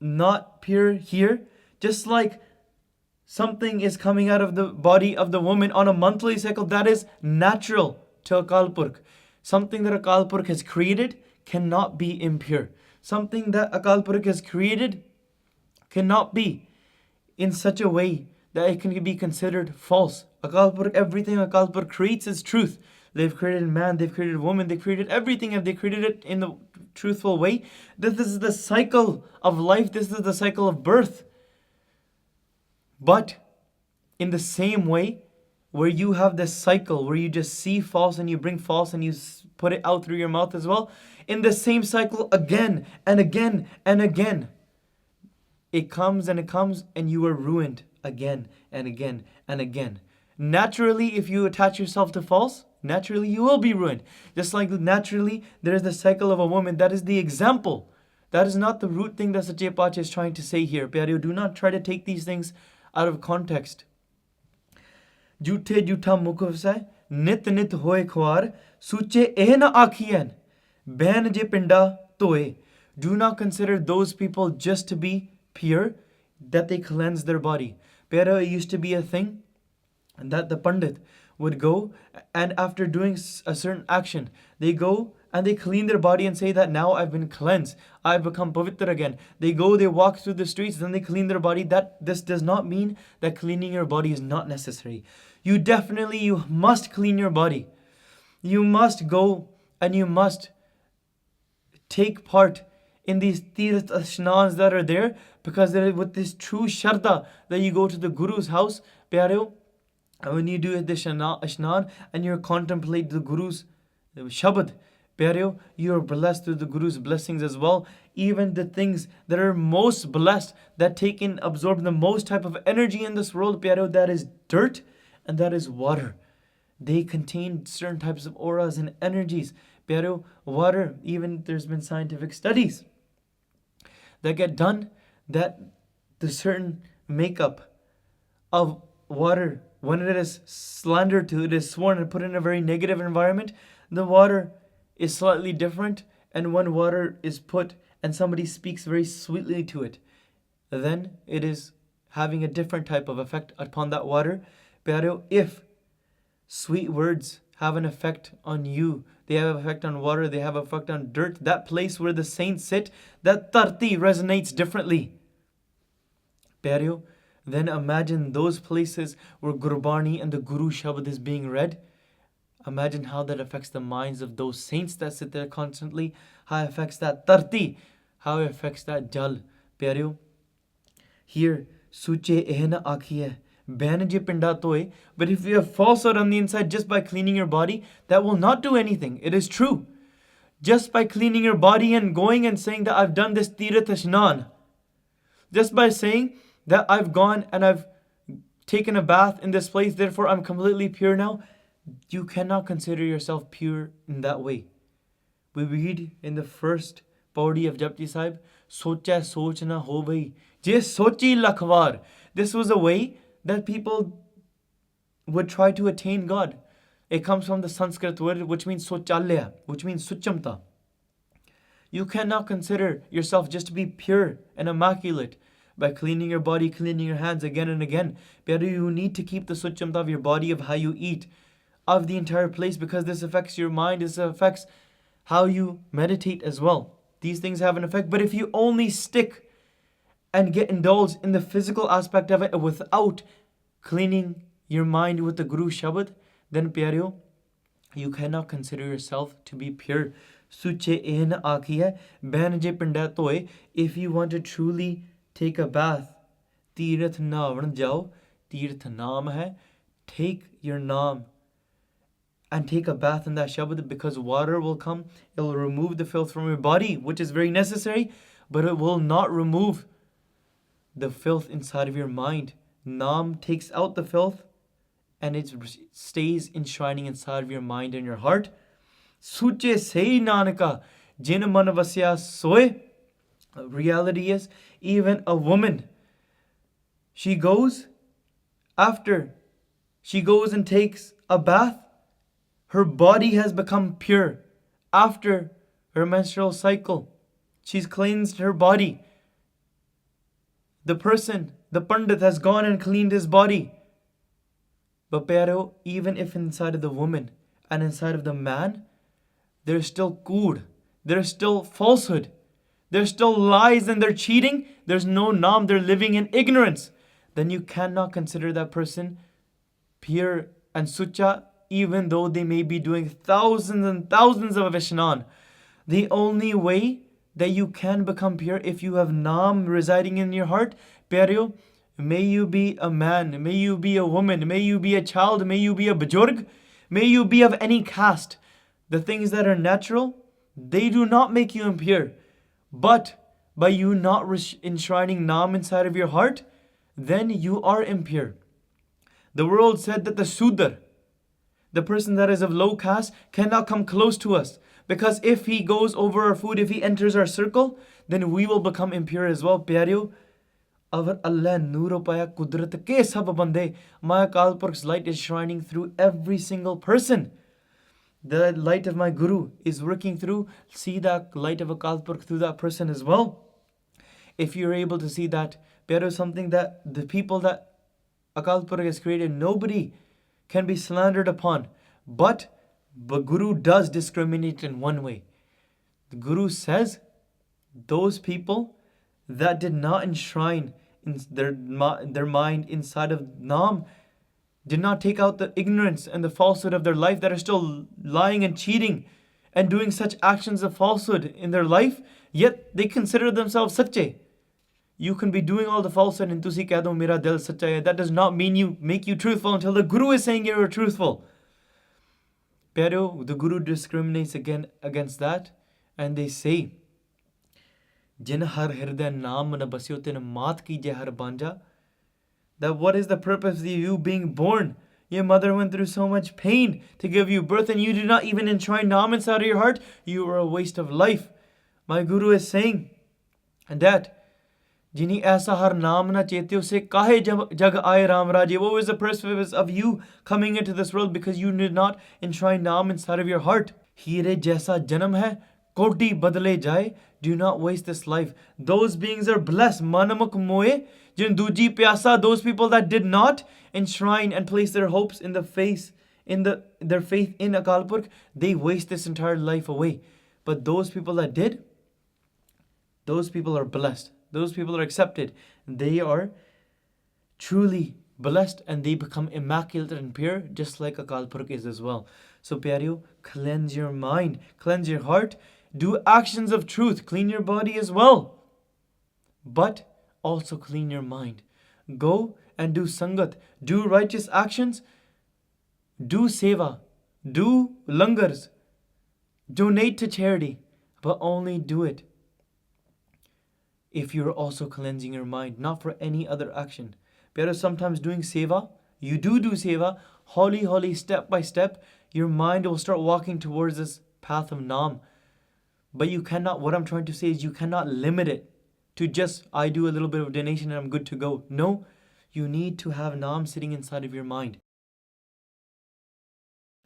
not pure here, just like something is coming out of the body of the woman on a monthly cycle that is natural to Akal Purkh. Something that Akal Purkh has created cannot be impure. Something that Akal Purkh has created cannot be in such a way that it can be considered false. Akal Purkh, everything Akal Purkh creates is truth. They've created man, they've created woman, they've created everything, and they created it in the truthful way. This is the cycle of life, this is the cycle of birth. But in the same way, where you have this cycle where you just see false and you bring false and you put it out through your mouth as well, in the same cycle again and again and again, it comes and you are ruined again and again and again. Naturally, if you attach yourself to false, naturally you will be ruined. Just like naturally there is the cycle of a woman. That is the example. That is not the root thing that Sache Pacha is trying to say here. Pyareo, do not try to take these things out of context. Jute juta mukhavsai, nit nit hoye khwar, suche eh na akhiyen, ben je pinda toe. Do not consider those people just to be pure, that they cleanse their body. Pyareo, it used to be a thing that the Pandit would go, and after doing a certain action, they go and they clean their body and say that now I've been cleansed, I've become pavitra again. They go, they walk through the streets, then they clean their body. This does not mean that cleaning your body is not necessary. You must clean your body. You must go and you must take part in these Tirth Ashnans that are there, because there is with this true Shraddha that you go to the Guru's house, Pyareo, and when you do the Ashnan and you contemplate the Guru's Shabad, Pyareo, you are blessed through the Guru's blessings as well. Even the things that are most blessed, that absorb the most type of energy in this world, Pyareo, that is dirt and that is water. They contain certain types of auras and energies. Pyareo, water, even there's been scientific studies that get done that the certain makeup of water, when it is slandered to, it is sworn and put in a very negative environment, the water is slightly different. And when water is put and somebody speaks very sweetly to it, then it is having a different type of effect upon that water. Pyareo, if sweet words have an effect on you, they have an effect on water, they have an effect on dirt, that place where the saints sit, that tarti resonates differently. Pyareo, then imagine those places where Gurbani and the Guru Shabad is being read. Imagine how that affects the minds of those saints that sit there constantly, how it affects that tarti, how it affects that jal. Pyareo, here, suche ehna akhiye, banaje pinda toe. But if you have falsehood on the inside just by cleaning your body, that will not do anything. It is true. Just by cleaning your body and going and saying that I've done this Tirth Ashnan, just by saying that I've gone and I've taken a bath in this place, therefore I'm completely pure now, you cannot consider yourself pure in that way. We read in the first paudi of Japji Sahib, Socha soch na ho bhai, je sochi lakhwar. This was a way that people would try to attain God. It comes from the Sanskrit word which means Sochalya, which means Suchamta. You cannot consider yourself just to be pure and immaculate by cleaning your body, cleaning your hands again and again. But you need to keep the Suchamta of your body, of how you eat, of the entire place, because this affects your mind, this affects how you meditate as well. These things have an effect. But if you only stick and get indulged in the physical aspect of it without cleaning your mind with the Guru Shabad, then Pyareo, you cannot consider yourself to be pure. Suche ehna akhiye, banaje pinda toe. If you want to truly take a bath, Tirth navan jao, Tirth naam hai. Take your naam and take a bath in that Shabad, because water will come, it will remove the filth from your body, which is very necessary, but it will not remove the filth inside of your mind. Naam takes out the filth and it stays enshrining inside of your mind and your heart. Suche sei nanaka, jin man vasya soe, Reality is, even a woman, she goes after she goes and takes a bath, her body has become pure after her menstrual cycle. She's cleansed her body. The Pandit has gone and cleaned his body. But pyaro, even if inside of the woman and inside of the man, there's still kood, there's still falsehood, there's still lies and they're cheating, there's no naam, they're living in ignorance, then you cannot consider that person pure and sucha, even though they may be doing thousands and thousands of Vishnan. The only way that you can become pure if you have naam residing in your heart, pyareo, may you be a man, may you be a woman, may you be a child, may you be a bajurg, may you be of any caste. The things that are natural, they do not make you impure. But by you not enshrining naam inside of your heart, then you are impure. The world said that the Sudar, the person that is of low caste, cannot come close to us. Because if he goes over our food, if he enters our circle, then we will become impure as well. Pyareo, avar Allah noor paya kudrat ke sab bande, my Akal Purukh's light is shining through every single person. The light of my Guru is working through. See that light of Akal Purukh through that person as well. If you're able to see that, pyareo, something that the people that Akal Purukh has created, nobody can be slandered upon. But the Guru does discriminate in one way. The Guru says those people that did not enshrine in their mind inside of Naam, did not take out the ignorance and the falsehood of their life, that are still lying and cheating and doing such actions of falsehood in their life, yet they consider themselves sache. You can be doing all the falsehood and tusi keh do mera dil sacha hai. That does not mean make you truthful until the Guru is saying you're truthful. Pyareo, the Guru discriminates again against that, and they say, Jin har hirday naam na basyo tin maat kije har banja. That what is the purpose of you being born? Your mother went through so much pain to give you birth, and you do not even enshrine naam inside of your heart. You are a waste of life. My Guru is saying that Jini aisa har naam na chetyo se kahe jag aaye Ram Raje. What was the purpose of you coming into this world? Because you did not enshrine naam inside of your heart. Heere jaisa janam hai, kodi badle jaye. Do not waste this life. Those beings are blessed. Manamuk moe, jin duji pyasa. Those people that did not enshrine and place their hopes in their faith in Akal Purukh, they waste this entire life away. But those people that did, those people are blessed. Those people are accepted. They are truly blessed and they become immaculate and pure, just like Akal Purukh is as well. So pyareo, cleanse your mind, cleanse your heart, do actions of truth, clean your body as well, but also clean your mind. Go and do sangat, do righteous actions, do seva, do langars, donate to charity, but only do it if you're also cleansing your mind, not for any other action. But sometimes doing seva, you do seva, holy, step by step, your mind will start walking towards this path of Naam. But you cannot, what I'm trying to say is you cannot limit it to just, I do a little bit of donation and I'm good to go. No, you need to have Naam sitting inside of your mind.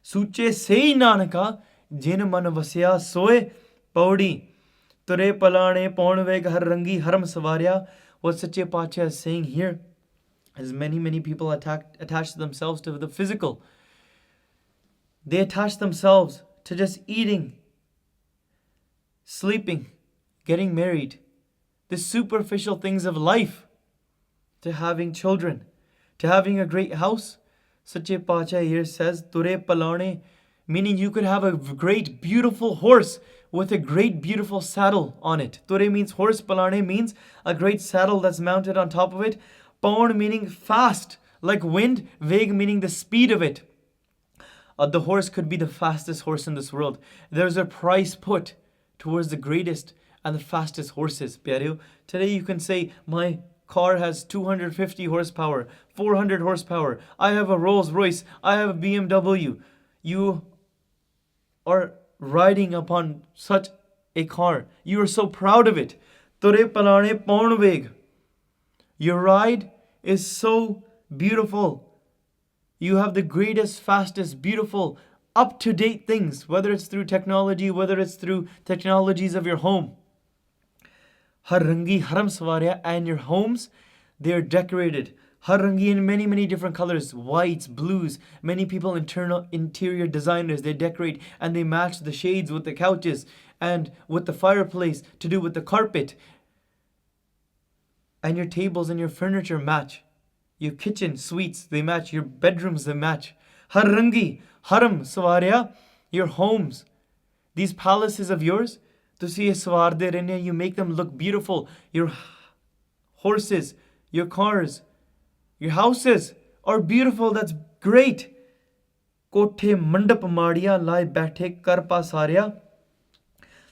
Suche sei nanaka, jin man vasya soe paudi. Ture palane paunveg har rangi haram savarya. What Sache Pacha is saying here is many people attach themselves to the physical. They attach themselves to just eating, sleeping, getting married, the superficial things of life, to having children, to having a great house. Sache Pacha here says, Ture palane, meaning you could have a great beautiful horse with a great beautiful saddle on it. Ture means horse, palane means a great saddle that's mounted on top of it. Paun meaning fast, like wind. Veg meaning the speed of it. The horse could be the fastest horse in this world. There's a price put towards the greatest and the fastest horses. Pyareo, today you can say, my car has 250 horsepower, 400 horsepower. I have a Rolls Royce. I have a BMW. You are riding upon such a car. You are so proud of it. Ture palane paun veg. Your ride is so beautiful. You have the greatest, fastest, beautiful, up-to-date things, whether it's through technology, whether it's through technologies of your home. Har rangi haram swarya, and your homes, they are decorated. Har rangi in many, many different colors, whites, blues. Many people, interior designers, they decorate and they match the shades with the couches and with the fireplace to do with the carpet. And your tables and your furniture match. Your kitchen suites, they match. Your bedrooms, they match. Har rangi haram swarya, your homes. These palaces of yours, ਤੁਸੀਂ ਇਹ ਸਵਾਰਦੇ ਰਹਿੰਦੇ, you make them look beautiful. Your horses, your cars, your houses are beautiful. That's great. ਕੋਠੇ ਮੰਡਪ ਮਾੜੀਆਂ ਲਾਏ ਬੈਠੇ ਕਰ ਪਾਸਾਰਿਆ.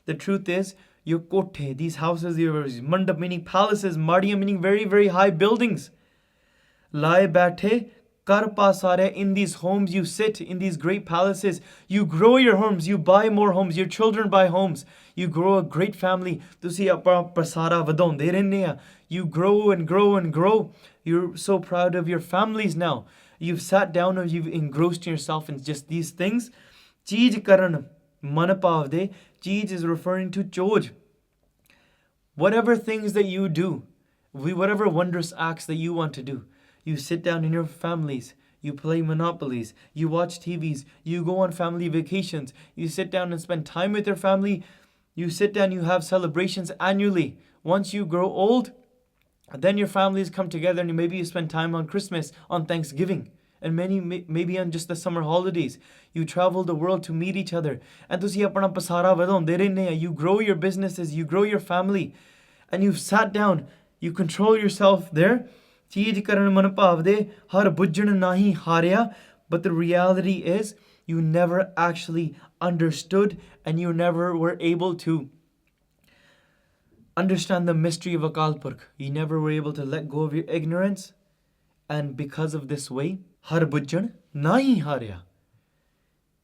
The truth is, your kothe, these houses, your mandap meaning palaces, mardiya meaning very, very high buildings. Lai bathe kar pasare, in these homes you sit, in these great palaces. You grow your homes, you buy more homes, your children buy homes. You grow a great family. Tusi apna pasara vadonde rehne. You grow and grow and grow. You're so proud of your families now. You've sat down and you've engrossed yourself in just these things. Cheej karan manapavde. Cheej is referring to choj. Whatever things that you do, whatever wondrous acts that you want to do, you sit down in your families, you play monopolies, you watch TVs, you go on family vacations, you sit down and spend time with your family, you sit down, you have celebrations annually. Once you grow old, then your families come together and maybe you spend time on Christmas, on Thanksgiving, and maybe on just the summer holidays. You travel the world to meet each other. And you grow your businesses, you grow your family, and you've sat down, you control yourself there. But the reality is, you never actually understood and you never were able to understand the mystery of Akal Purkh. You never were able to let go of your ignorance. And because of this way, har bujjan nahi harya.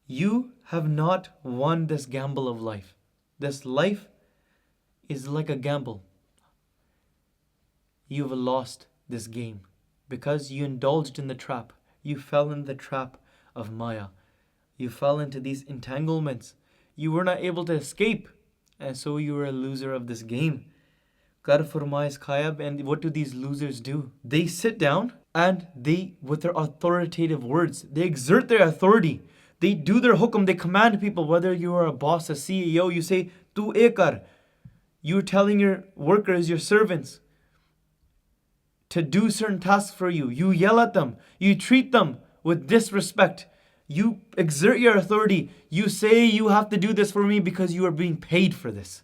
You have not won this gamble of life. This life is like a gamble. You've lost this game because you indulged in the trap. You fell in the trap of Maya. You fell into these entanglements. You were not able to escape, and so you were a loser of this game. Kar furmais khayab, and what do these losers do? They sit down and they, with their authoritative words, they exert their authority. They do their hukum. They command people. Whether you are a boss, a CEO, you say tu e kar. You're telling your workers, your servants, to do certain tasks for you. You yell at them. You treat them with disrespect. You exert your authority. You say you have to do this for me because you are being paid for this.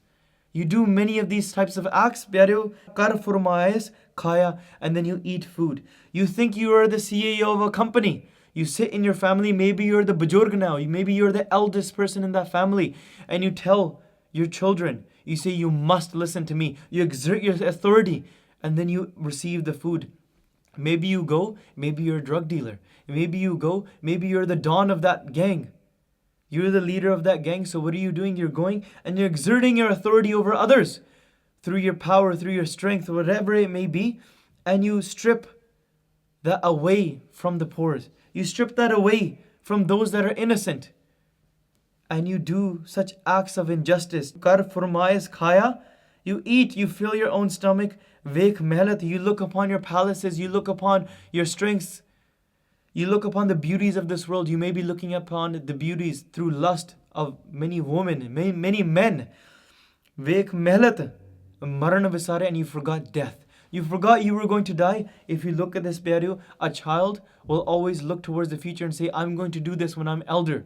You do many of these types of acts, pyareo, kar furmais khaya, and then you eat food. You think you are the CEO of a company. You sit in your family, maybe you're the bujurg now, maybe you're the eldest person in that family, and you tell your children, you say you must listen to me. You exert your authority, and then you receive the food. Maybe you go, maybe you're a drug dealer. Maybe you go, maybe you're the don of that gang. You're the leader of that gang, so what are you doing? You're going and you're exerting your authority over others through your power, through your strength, whatever it may be, and you strip that away from the poor. You strip that away from those that are innocent. And you do such acts of injustice. Kar furmais khaya. You eat, you fill your own stomach. Vek mehlat. You look upon your palaces, you look upon your strengths. You look upon the beauties of this world. You may be looking upon the beauties through lust of many women, many men. Vek mehlat. Maran visare, and you forgot death. You forgot you were going to die. If you look at this pyareo, a child will always look towards the future and say, I'm going to do this when I'm elder.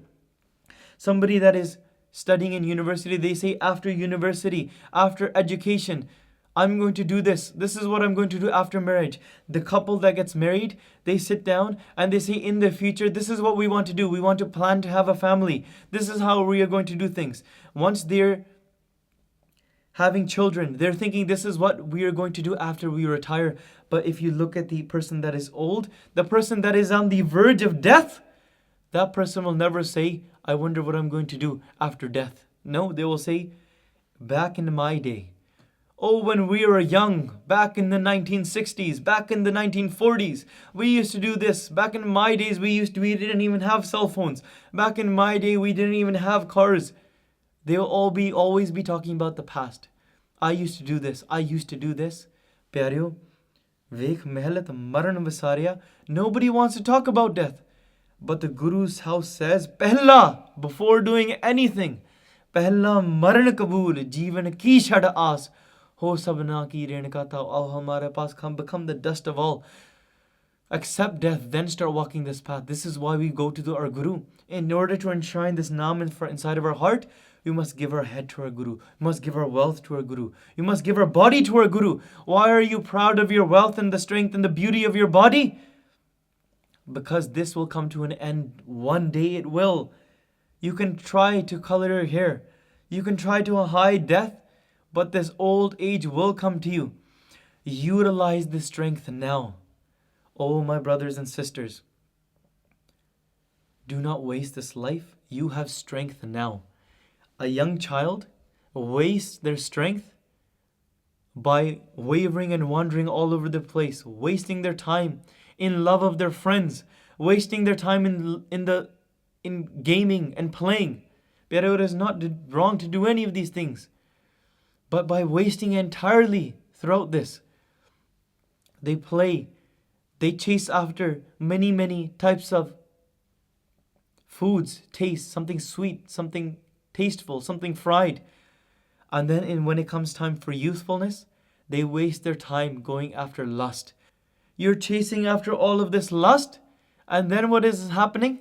Somebody that is studying in university, they say after university, after education, I'm going to do this. This is what I'm going to do after marriage. The couple that gets married, they sit down and they say in the future, this is what we want to do. We want to plan to have a family. This is how we are going to do things. Once they're having children, they're thinking this is what we are going to do after we retire. But if you look at the person that is old, the person that is on the verge of death, that person will never say, I wonder what I'm going to do after death. No, they will say, back in my day, Oh, when we were young, back in the 1960s, back in the 1940s, we used to do this. Back in my days, we didn't even have cell phones. Back in my day, we didn't even have cars. They'll always be talking about the past. I used to do this. I used to do this. Pyareo, Vekh mehelat maran visarya. Nobody wants to talk about death. But the Guru's house says, Pehla, before doing anything, Pehla maran kabool, jeevan ki shad aas. Ho sabna ki ren ka tha, oh hamare paas become the dust of all. Accept death, then start walking this path. This is why we go to our Guru. In order to enshrine this Naam inside of our heart, we must give our head to our Guru. We must give our wealth to our Guru. We must give our body to our Guru. Why are you proud of your wealth and the strength and the beauty of your body? Because this will come to an end. One day it will. You can try to color your hair. You can try to hide death, but this old age will come to you. Utilize the strength now. Oh, my brothers and sisters, do not waste this life. You have strength now. A young child wastes their strength by wavering and wandering all over the place, wasting their time in love of their friends, wasting their time in gaming and playing. But it is not wrong to do any of these things. But by wasting entirely throughout this, they play, they chase after many types of foods, taste, something sweet, something tasteful, something fried. And then when it comes time for youthfulness, they waste their time going after lust. You're chasing after all of this lust, and then what is happening?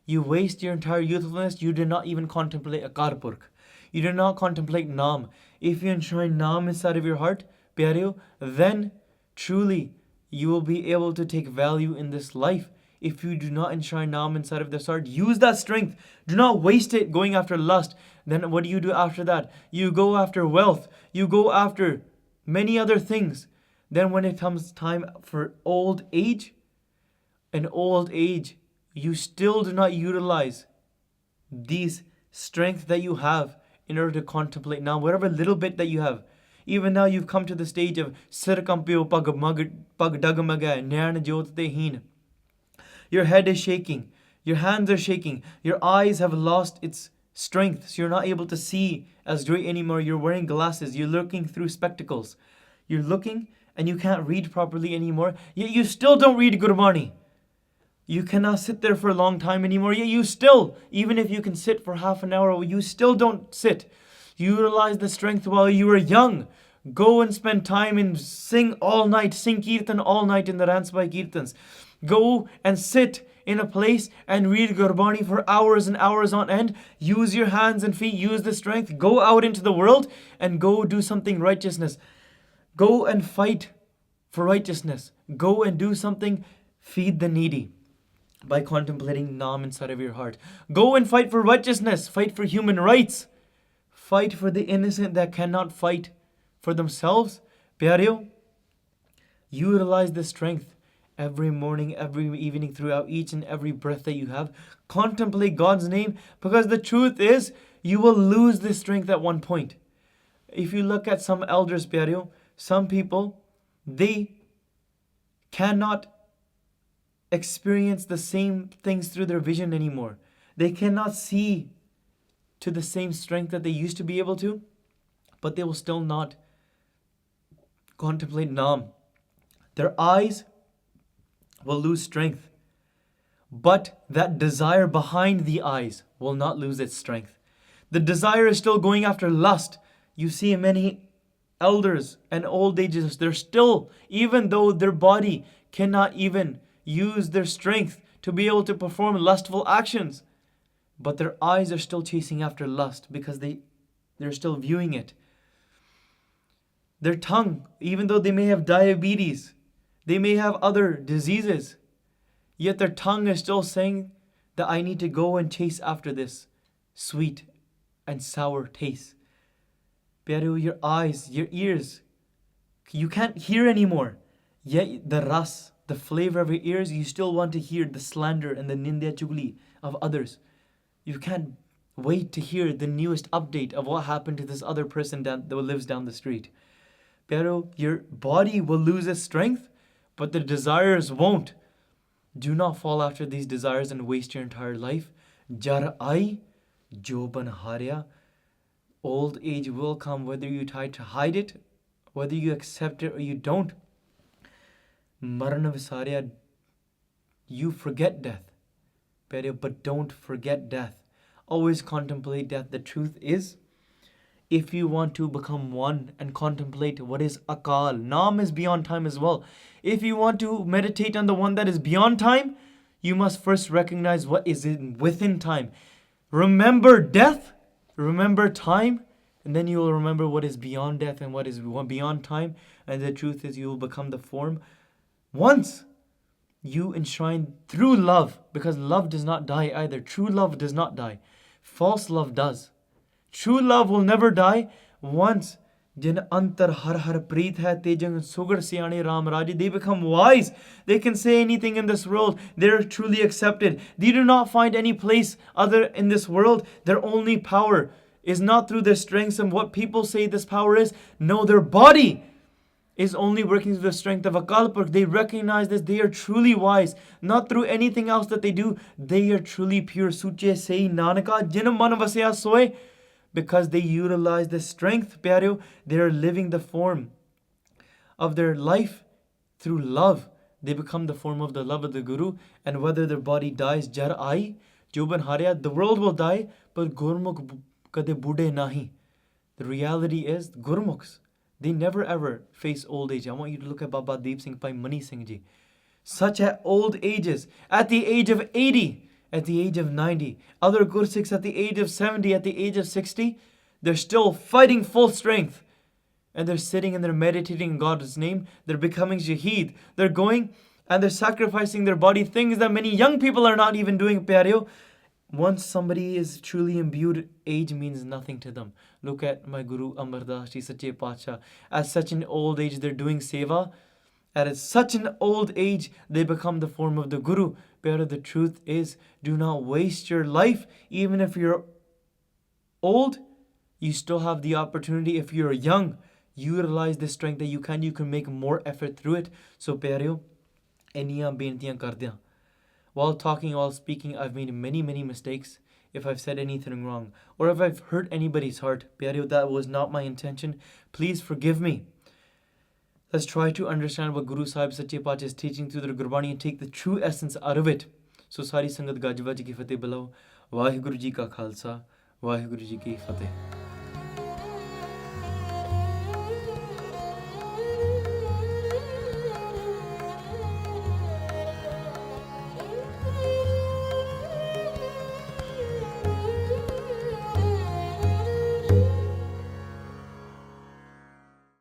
You waste your entire youthfulness. You do not even contemplate a Karpurk. You do not contemplate Naam. If you enshrine Naam inside of your heart, Pyareo, then truly you will be able to take value in this life. If you do not enshrine Naam inside of this heart, use that strength. Do not waste it going after lust. Then what do you do after that? You go after wealth. You go after many other things. Then when it comes time for old age, in old age, you still do not utilize these strength that you have in order to contemplate now, whatever little bit that you have. Even now you've come to the stage of Sir Kampyo Pag Dagamaga Nyan Jot Te Heen. Your head is shaking. Your hands are shaking. Your eyes have lost its strength. So you're not able to see as great anymore. You're wearing glasses. You're looking through spectacles. You're looking and you can't read properly anymore. Yet you still don't read Gurbani. You cannot sit there for a long time anymore. Yet you still, even if you can sit for half an hour, you still don't sit. Utilize the strength while you are young. Go and spend time and sing all night. Sing Kirtan all night in the Ransbai Kirtans. Go and sit in a place and read Gurbani for hours and hours on end. Use your hands and feet. Use the strength. Go out into the world and go do something righteousness. Go and fight for righteousness. Go and do something. Feed the needy by contemplating Naam inside of your heart. Go and fight for righteousness. Fight for human rights. Fight for the innocent that cannot fight for themselves. Pyareo, utilize the strength every morning, every evening, throughout each and every breath that you have. Contemplate God's name, because the truth is, you will lose this strength at one point. If you look at some elders, Pyareo, some people, they cannot experience the same things through their vision anymore. They cannot see to the same strength that they used to be able to, but they will still not contemplate Naam. Their eyes will lose strength, but that desire behind the eyes will not lose its strength. The desire is still going after lust. You see many elders and old ages, they're still, even though their body cannot even use their strength to be able to perform lustful actions, but their eyes are still chasing after lust because they're still viewing it. Their tongue, even though they may have diabetes, they may have other diseases, yet their tongue is still saying that I need to go and chase after this sweet and sour taste. Pyareo, your eyes, your ears, you can't hear anymore. Yet the ras, the flavor of your ears, you still want to hear the slander and the nindya chugli of others. You can't wait to hear the newest update of what happened to this other person that lives down the street. Pero your body will lose its strength, but the desires won't. Do not fall after these desires and waste your entire life. Jar ai, joban harya. Old age will come whether you try to hide it, whether you accept it or you don't. Marana visarya, you forget death. But don't forget death. Always contemplate death. The truth is, if you want to become one and contemplate what is akal, Naam is beyond time as well. If you want to meditate on the one that is beyond time, you must first recognize what is within time. Remember death, remember time, and then you will remember what is beyond death and what is beyond time. And the truth is, you will become the form once you enshrine through love, because love does not die either. True love does not die. False love does. True love will never die. Once Jina Antar har Preet hai tejang sugar siane ram raji, they become wise. They can say anything in this world. They're truly accepted. They do not find any place other in this world. Their only power is not through their strengths and what people say this power is. No, their body is only working through the strength of Akal Purkh. They recognize this. They are truly wise. Not through anything else that they do. They are truly pure. Suche sei Nanaka jin man vasya soe. Because they utilize the strength, pyareo, they are living the form of their life through love. They become the form of the love of the Guru. And whether their body dies, jar ai, joban harya, the world will die, but Gurmukh kade bude nahi. The reality is, Gurmukhs, they never ever face old age. I want you to look at Baba Deep Singh, Bhai Mani Singh Ji. Such at old ages, at the age of 80, at the age of 90, other Gursikhs at the age of 70, at the age of 60, they're still fighting full strength. And they're sitting and they're meditating in God's name. They're becoming shaheed. They're going and they're sacrificing their body, things that many young people are not even doing, pyareo. Once somebody is truly imbued, age means nothing to them. Look at my Guru Amar Das Ji Sache Pacha. At such an old age, they're doing seva. At such an old age, they become the form of the Guru. But the truth is, do not waste your life. Even if you're old, you still have the opportunity. If you're young, utilize the strength that you can. You can make more effort through it. So, pyareo, eniyan beintiyan kardiyan. While talking, while speaking, I've made many, many mistakes. If I've said anything wrong, or if I've hurt anybody's heart, pyareo, that was not my intention. Please forgive me. Let's try to understand what Guru Sahib Sache Pacha is teaching through the Gurbani and take the true essence out of it. So, Sari Sangat Gajwa Ji ki Fateh Bilao. Vaheguru Ji ka Khalsa. Vaheguru Ji ki Fateh.